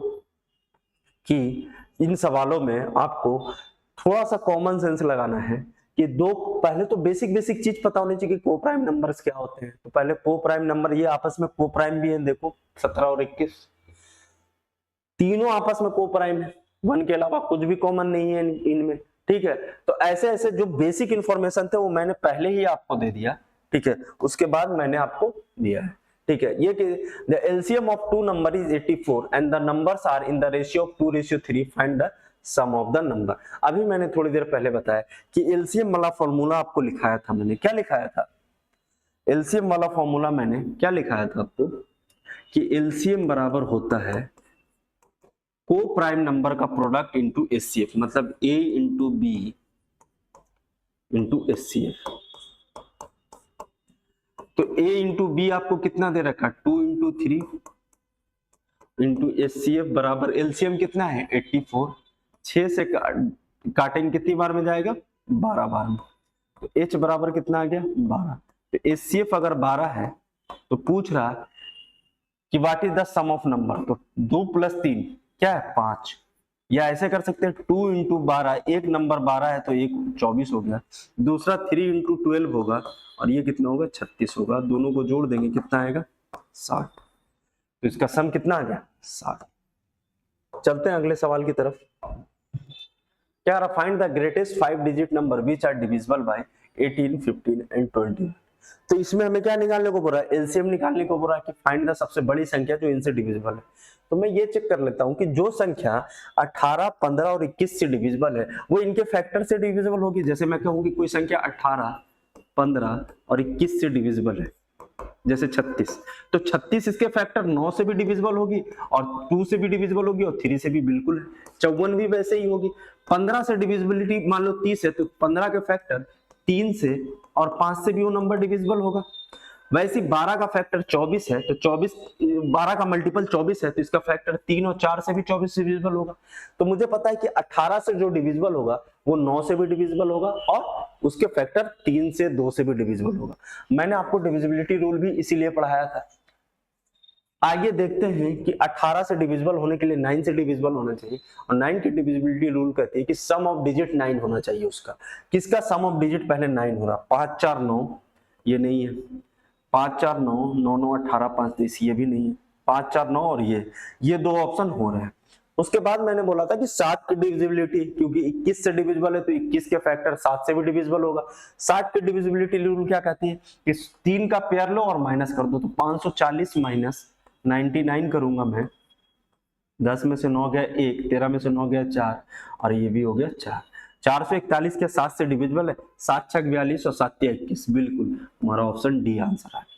कि इन सवालों में आपको थोड़ा सा कॉमन सेंस लगाना है कि दो, पहले तो बेसिक बेसिक चीज पता होनी चाहिए कि को प्राइम नंबर्स क्या होते हैं। तो पहले को प्राइम नंबर, ये आपस में को प्राइम भी है, देखो 17 और 21 तीनों आपस में को प्राइम है, 1 के अलावा कुछ भी कॉमन नहीं है इनमें। ठीक है, तो ऐसे ऐसे जो बेसिक इंफॉर्मेशन थे वो मैंने पहले ही आपको दे दिया। ठीक है, उसके बाद मैंने आपको दिया है। ठीक है, ये कि the LCM of two number is 84 and the numbers are in the ratio of 2:3, find the sum of the number. अभी मैंने थोड़ी देर पहले बताया कि एलसीएम वाला फॉर्मूला आपको लिखाया था, मैंने क्या लिखाया था, एलसीएम वाला फॉर्मूला मैंने क्या लिखाया था आपको कि एलसीएम बराबर होता है को प्राइम नंबर का प्रोडक्ट इंटू एचसीएफ, मतलब ए इंटू बी इंटू एचसीएफ। तो a इंटू बी आपको कितना दे रखा, 2 इंटू 3 इंटू एचसीएफ बराबर एलसीएम कितना है 84, 6 से काटेंगे कितनी बार में जाएगा 12 बार में, तो h बराबर कितना आ गया 12। तो एचसीएफ अगर 12 है तो पूछ रहा कि what is the sum of number, तो 2 + 3 क्या है 5, या ऐसे कर सकते हैं 2 इंटू 12, एक नंबर 12 है तो एक 24 हो गया, दूसरा 3 इंटू 12 होगा और ये कितना होगा 36 होगा, दोनों को जोड़ देंगे कितना आएगा 60, तो इसका सम कितना आ गया 60। चलते हैं अगले सवाल की तरफ। क्या रहा, find the greatest 5 digit number which are divisible by 18 15 and 20। तो इसमें हमें क्या निकालने को बोल रहा है, एलसीएम निकालने को बोल रहा है कि फाइंड द सबसे बड़ी संख्या जो इनसे डिविजिबल है। तो मैं ये चेक कर लेता हूं कि जो संख्या 18 15 और 21 से डिविजिबल है वो इनके फैक्टर से डिविजिबल होगी। जैसे मैं कहूं कि कोई संख्या 18 15 और 21 से डिविजिबल है, जैसे 36, तो 36 इसके फैक्टर 9 से भी डिविजिबल होगी और 2 से भी डिविजिबल होगी और 3 से भी बिल्कुल है। 54 भी वैसे ही होगी। 15 से डिविजिबिलिटी मान लो 30 है तो 15 के फैक्टर 3 से और 5 से भी वो नंबर डिविजिबल होगा। वैसे 12 का फैक्टर 24 है तो 24 12 का मल्टीपल 24 है तो इसका फैक्टर 3 और 4 से भी 24 से डिविजिबल होगा। तो मुझे पता है कि 18 से जो डिविजिबल होगा वो 9 से भी डिविजिबल होगा और उसके फैक्टर 3 से 2 से भी डिविजिबल होगा। मैंने आपको डिविजिबिलिटी रूल भी इसीलिए पढ़ाया था। आइए देखते हैं कि 18 से डिविजिबल होने के लिए 9 से डिविजिबल होना चाहिए और 9 की डिविजिबिलिटी रूल कहती है कि सम ऑफ डिजिट 9 होना चाहिए उसका। किसका सम ऑफ डिजिट पहले 9 हो रहा, 5 4 9, ये नहीं है, 5 4 9, 9 9 18, 5 30, ये भी नहीं है, 5 4 9 और ये दो ऑप्शन हो रहे हैं। उसके बाद मैंने बोला था कि 7 की डिविजिबिलिटी, क्योंकि 21 से डिविजिबल है तो 21 के फैक्टर 7 से भी डिविजिबल होगा। 7 की डिविजिबिलिटी रूल क्या कहती है कि 3 का पेयर लो और माइनस कर दो, तो 540 माइनस 99 करूंगा मैं, 10 में से 9 गया 1, 13 में से 9 गया 4, और ये भी हो गया 4। 441 के 7 से डिविजिबल है, 7 6 42 और 7 21, बिल्कुल हमारा ऑप्शन डी आंसर आ गया।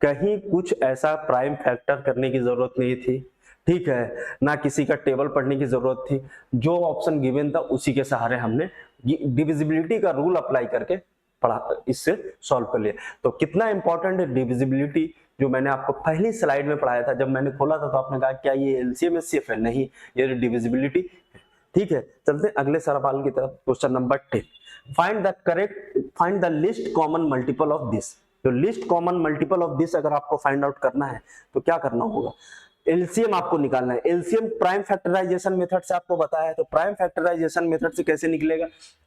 कहीं कुछ ऐसा प्राइम फैक्टर करने की जरूरत नहीं थी, ठीक है, ना किसी का टेबल पढ़ने की जरूरत थी, जो ऑप्शन गिवन था उसी के सहारे हमने डिविजिबिलिटी का रूल अप्लाई करके पढ़ा, इससे सॉल्व कर लिया। तो कितना इंपॉर्टेंट है डिविजिबिलिटी, जो मैंने आपको पहली स्लाइड में पढ़ाया था, जब मैंने खोला था तो आपने कहा क्या ये एलसीएम एचसीएफ है? नहीं, ये डिविजिबिलिटी। ठीक है, चलते हैं अगले सवाल की तरफ। Question number 10, find the least common multiple of this. तो least common multiple of this अगर आपको फाइंड आउट करना है तो क्या करना होगा? एलसीएम आपको निकालना है। एलसीएम प्राइम फैक्टराइजेशन मेथड से आपको बताया है, तो प्राइम फैक्टराइजेशन मेथड से कैसे निकलेगा?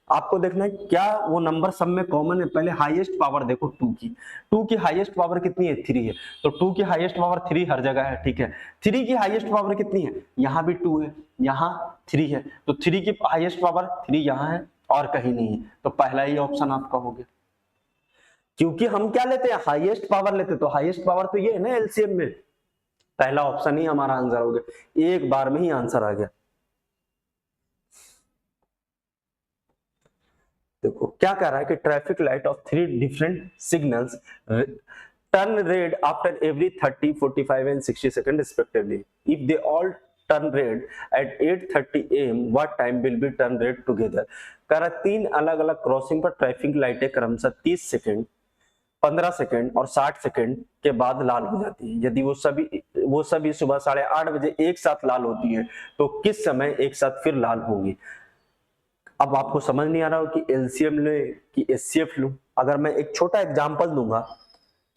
आपको देखना है क्या वो नंबर सब में कॉमन है। पहले हाईएस्ट पावर देखो 2 की, 2 की हाईएस्ट पावर कितनी है? 3 है, तो 2 की हाईएस्ट पावर 3 हर जगह है, ठीक है। 3 की हाईएस्ट पावर कितनी है? यहाँ भी 2 है, यहाँ 3 है, तो 3 की हाईएस्ट पावर 3 यहाँ है और कहीं नहीं है, तो पहला ही ऑप्शन आपका हो गया। क्योंकि हम क्या लेते हैं? हाईएस्ट पावर लेते, तो हाईएस्ट पावर तो ये है ना एलसीएम में, पहला ऑप्शन ही हमारा आंसर हो गया, एक बार में ही आंसर आ गया। देखो क्या कह रहा है कि traffic light of 3 different signals turn red after every 30, 45 and 60 second respectively. If they all turn red at 8:30 AM, what time will be turn red together? कह रहा 3 अलग अलग क्रॉसिंग पर ट्रैफिक लाइटें क्रमशः 30 सेकंड, 15 सेकंड और 60 सेकंड के बाद लाल हो जाती है। यदि वो सभी सुबह 8:30 बजे एक साथ लाल होती है, तो किस समय एक साथ फिर लाल होंगी? अब आपको समझ नहीं आ रहा हो कि एलसीएम ले कि एचसीएफ लूं? अगर मैं एक छोटा एग्जांपल दूंगा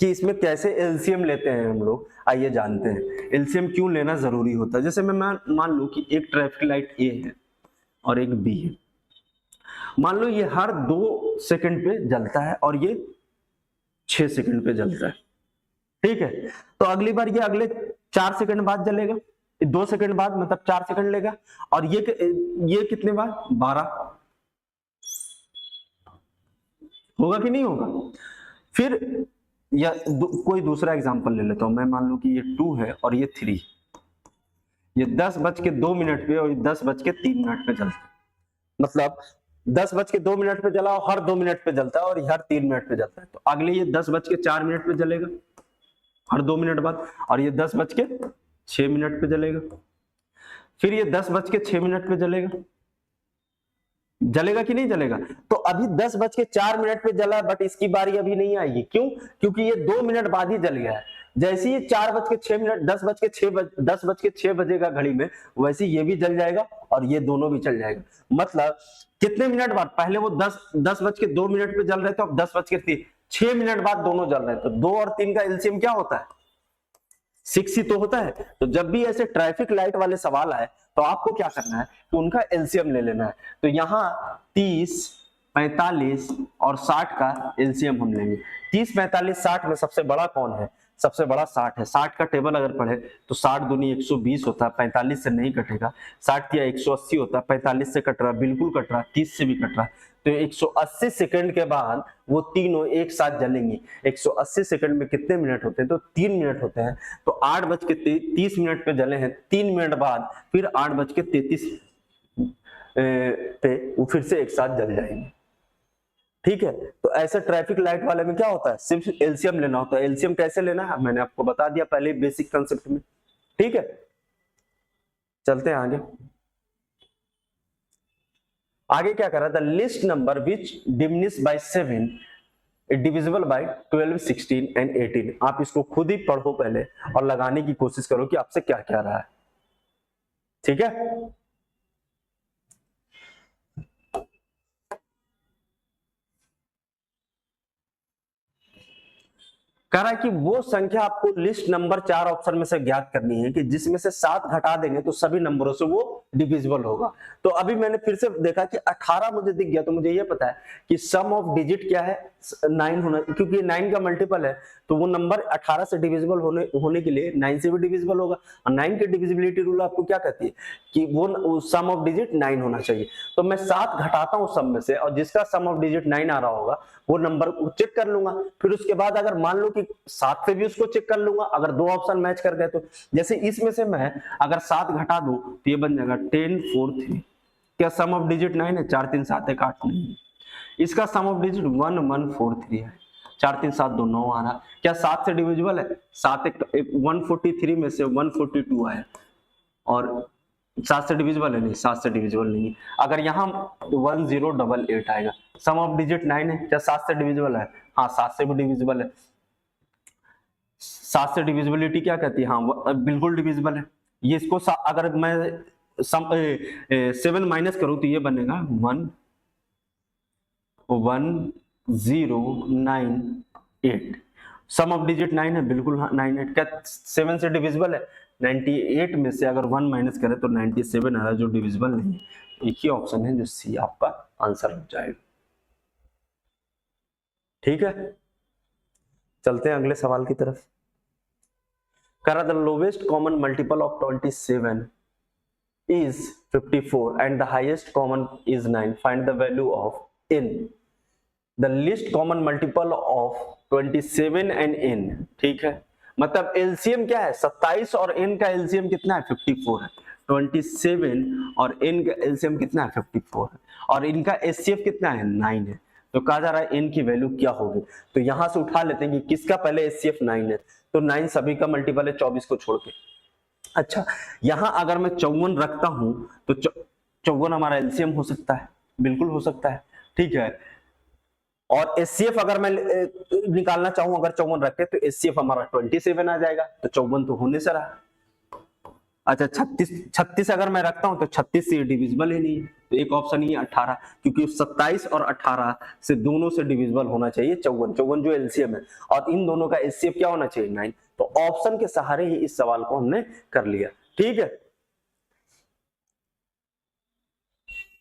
कि इसमें कैसे एलसीएम लेते हैं हम लोग, आइए जानते हैं एलसीएम क्यों लेना जरूरी होता है। जैसे मैं मान लूं कि एक ट्रैफिक लाइट ए है और एक बी है, मान लो ये हर 2 सेकंड पे जलता है और ये 6 सेकंड पे जलता है, ठीक है। तो अगली बार ये अगले 4 सेकंड बाद जलेगा, 2 सेकंड बाद, मतलब 4 सेकंड लेगा, और ये कितने बार? 12 होगा कि नहीं होगा? फिर या कोई दूसरा एग्जांपल ले लेता हूं मैं, मान लो कि ये 2 है और ये 3, ये 10:02 पे और 10:03 पे जलता है, मतलब 10:02 पे जला और हर 2 मिनट पे जलता है और हर 3 मिनट पे जलता है। तो अगले ये 10:04 पे जलेगा हर 2 मिनट बाद, और ये 10:06 पे जलेगा, फिर ये 10:06 पे जलेगा। जलेगा कि नहीं जलेगा? तो अभी 10:04 पे जला, बट इसकी बारी अभी नहीं आएगी। क्यों? क्योंकि ये 2 मिनट बाद ही जल गया है। जैसे ही 4:06, 10:06 बजेगा घड़ी में, वैसे ये भी जल जाएगा और ये दोनों भी चल जाएगा। मतलब कितने मिनट बाद? पहले वो 10:02 पे जल रहे थे, अब 10:03, 6 मिनट बाद दोनों जल रहे हैं। तो 2 और 3 का एलसीएम क्या होता है? 6 ही तो होता है। तो जब भी ऐसे ट्रैफिक लाइट वाले सवाल आए तो आपको क्या करना है कि उनका एलसीएम ले लेना है। तो यहां 30, 45 और 60 का एलसीएम हम लेंगे। 30, 45, 60 में सबसे बड़ा कौन है? सबसे बड़ा 60 है। 60 का टेबल अगर पढ़े तो 60 दूनी 120 होता है, 45 से नहीं कटेगा। 60 किया 180 होता है, 45 से कट रहा, बिल्कुल कट रहा, 30 से भी कट रहा। तो 180 सेकंड के बाद वो तीनों एक साथ जलेंगी। 180 सेकंड में कितने मिनट होते हैं? तो 3 मिनट होते हैं। तो 8:30 पे जले हैं, 3 मिनट बाद फिर 8:33 पे वो फिर से एक साथ जल जाएंगे, ठीक है। तो ऐसे ट्रैफिक लाइट वाले में क्या होता है? सिर्फ एलसीएम लेना होता है। एलसीएम कैसे लेना है मैंने आपको बता दिया पहले बेसिक कंसेप्ट में, ठीक है। चलते हैं आगे। आगे क्या कर रहा था? List number which diminish by 7 divisible by 12, 16 and 18। आप इसको खुद ही पढ़ो पहले और लगाने की कोशिश करो कि आपसे क्या क्या रहा है, ठीक है। कह रहा है कि वो संख्या आपको लिस्ट नंबर 4 ऑप्शन में से ज्ञात करनी है कि जिसमें से 7 घटा देंगे तो सभी नंबरों से वो डिविजिबल होगा। तो अभी मैंने फिर से देखा कि 18 मुझे दिख गया, तो मुझे ये पता है कि सम ऑफ डिजिट क्या है, 9 होना, क्योंकि 9 का मल्टीपल है तो वो नंबर 18 से डिविजिबल होने के लिए 9 से भी डिविजिबल होगा। और 9 की डिविजिबिलिटी रूल आपको क्या कहती है कि वो सम ऑफ डिजिट 9 होना चाहिए। तो मैं 7 घटाता हूं सम में से, और जिसका सम ऑफ डिजिट 9 आ रहा होगा वो नंबर को चेक कर लूंगा। फिर उसके बाद अगर मान लो कि 7 से भी उसको चेक कर लूंगा, अगर दो ऑप्शन मैच कर गए तो। जैसे इसमें से मैं अगर 7 घटा दूं तो ये बन जाएगा 10 4 3। क्या सम ऑफ डिजिट 9 है? 4 3 7 1 8 नहीं। इसका सम ऑफ डिजिट 1 1 4 3 है। 4 3 7 2 9 आ रहा। क्या 7 से डिविजिबल है? 7 143 में से 142 आया, और 7 से डिविजिबल है? नहीं, 7 से डिविजिबल नहीं है। अगर यहाँ 1088 आएगा। सम ऑफ डिजिट 9 है, क्या 7 से डिविजिबल है? हाँ, 7 से भी डिविजिबल है। 7 से डिविजिबिलिटी क्या कहती है? हाँ, बिल्कुल डिविजिबल है। ये इसको अगर मैं 7 माइनस करूं तो ये बनेगा 1 1 0 9 8। सम ऑफ डिजिट 9 है, बिल्कुल 9 8। क्या 7 से डिविजिबल है? 98 में से अगर 1 माइनस करें तो 97 आ रहा है, जो डिविजिबल नहीं है। एक ही ऑप्शन है जो सी आपका आंसर हो जाएगा। ठीक है, चलते हैं अगले सवाल की तरफ। करा the lowest common multiple of 27 is 54 and the highest common is 9. Find the value of n. The least common multiple of 27 and n. ठीक है, मतलब एलसीएम क्या है? 27 और n का एलसीएम कितना है? 54 है। 27 और n का एलसीएम कितना है? 54 है। और इनका एचसीएफ कितना है? 9 है। तो कहा जा रहा है n की वैल्यू क्या होगी। तो यहां से उठा लेते हैं कि किसका पहले एचसीएफ 9 है। तो 9 सभी का मल्टीपल है 24 को छोड़ के। अच्छा, यहां अगर मैं 54 रखता हूं तो 54 हमारा एलसीएम हो सकता है, बिल्कुल हो सकता है। ठीक है, और एचसीएफ अगर मैं निकालना चाहूं, अगर 54 रखे तो एचसीएफ हमारा 27 आ जाएगा। तो 54 तो होने से रहा। अच्छा, 36 अगर मैं रखता हूं तो 36 से डिविजिबल ही नहीं है। तो एक ऑप्शन ही है 18, क्योंकि 27 और 18 से दोनों से डिविजिबल होना चाहिए 54 जो एलसीएम है, और इन दोनों का एचसीएफ क्या होना चाहिए? 9। तो ऑप्शन के सहारे ही इस सवाल को हमने कर लिया। ठीक है,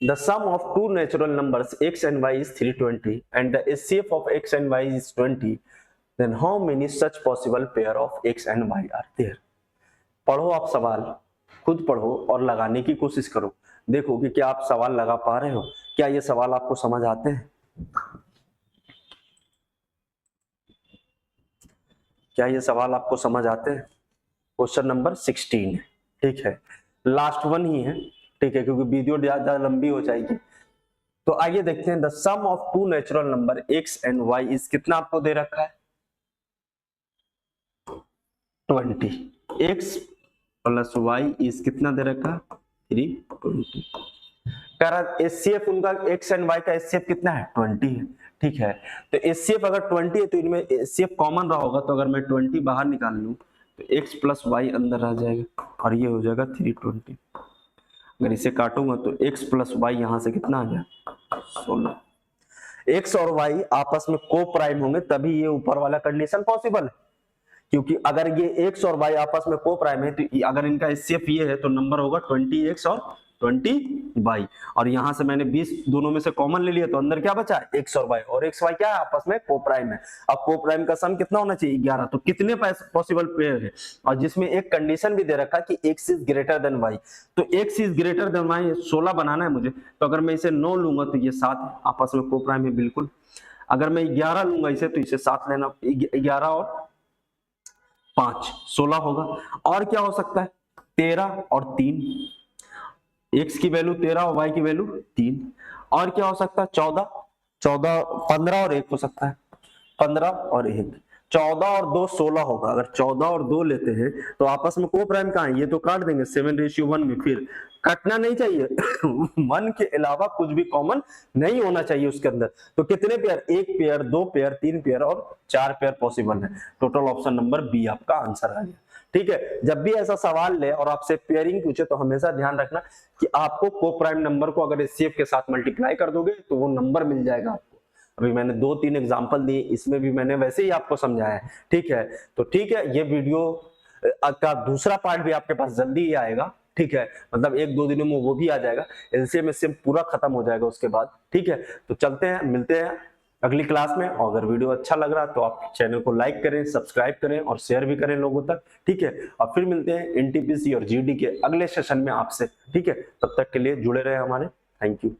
the sum of two natural numbers x and y is 320 and the HCF of x and y is 20, then how many such possible pair of x and y are there? पढ़ो आप सवाल, खुद पढ़ो और लगाने की कोशिश करो। देखो कि क्या आप सवाल लगा पा रहे हो, क्या ये सवाल आपको समझ आते हैं, क्या ये सवाल आपको समझ आते हैं। क्वेश्चन नंबर 16 है। ठीक है, लास्ट वन ही है। ठीक है, क्योंकि वीडियो ज्यादा लंबी हो जाएगी। तो आइए देखते हैं, the sum of two natural number x and y is कितना आपको दे रखा है? 20। x प्लस y इस कितना दे रखा है? 320। कह रहा एचसीएफ उनका x एंड y का एचसीएफ कितना है? 20 है। ठीक है, तो एचसीएफ अगर 20 है तो इनमें एचसीएफ कॉमन रहा होगा। तो अगर मैं 20 बाहर निकाल लूं तो x प्लस वाई अंदर आ जाएगा और ये हो जाएगा 320। अगर इसे काटूंगा तो x प्लस वाई यहां से कितना आ गया? 16। x और y आपस में को प्राइम होंगे तभी ये ऊपर वाला कंडीशन पॉसिबल है, क्योंकि अगर ये x और y आपस में को प्राइम है तो अगर इनका एचसीएफ ये है तो नंबर होगा 20x और 20y। और यहां से मैंने 20 दोनों में से कॉमन ले लिया तो अंदर क्या बचा? x और y, और x y क्या है? आपस में को प्राइम है। अब को प्राइम का सम कितना होना चाहिए? 11। तो कितने पॉसिबल पेयर है? और जिसमें एक कंडीशन भी दे रखा कि x is greater than y। तो x is greater than y 16 बनाना है मुझे। तो अगर मैं इसे 9 लूंगा तो ये 7 है, आपस में को प्राइम है बिल्कुल। अगर मैं 11 लूंगा इसे तो इसे 7 लेना, 11 और 5 16 होगा। और क्या हो सकता है? 13 और 3, x की वैल्यू 13 और y की वैल्यू 3। और क्या हो सकता है? 14 15 और 1 हो सकता है। 15 और 1, 14 और 2 16 होगा। अगर 14 और 2 लेते हैं तो आपस में को प्राइम कहां है? ये तो काट देंगे 7:1 में। फिर कटना नहीं चाहिए 1 के अलावा कुछ भी कॉमन नहीं होना चाहिए उसके अंदर। तो कितने पेयर? 1 पेयर, 2 पेयर, 3 पेयर और 4 पेयर पॉसिबल है। टोटल ऑप्शन नंबर बी आपका आंसर आ गया। ठीक है, जब भी ऐसा सवाल ले और आपसे पेयरिंग पूछे तो हमेशा ध्यान रखना कि आपको को प्राइम नंबर को अगर एचसीएफ के साथ मल्टीप्लाई कर दोगे तो वो नंबर मिल जाएगा आपको। अभी मैंने 2-3 एग्जांपल दिए, इसमें भी मैंने वैसे ही आपको समझाया है। ठीक है, तो ठीक है, ये वीडियो का दूसरा पार्ट भी आपके पास जल्दी ही आएगा। ठीक है, मतलब 1-2 दिनों में वो भी आ जाएगा, एलसीएम एससीएम पूरा खत्म हो जाएगा उसके बाद। ठीक है, तो चलते हैं, मिलते हैं अगली क्लास में। और अगर वीडियो अच्छा लग रहा तो आप चैनल को लाइक करें, सब्सक्राइब करें और शेयर भी करें लोगों तक। ठीक है, और फिर मिलते हैं एनटीपीसी और जीडी के अगले सेशन में आपसे। ठीक है, तब तक के लिए जुड़े रहे हमारे। Thank you.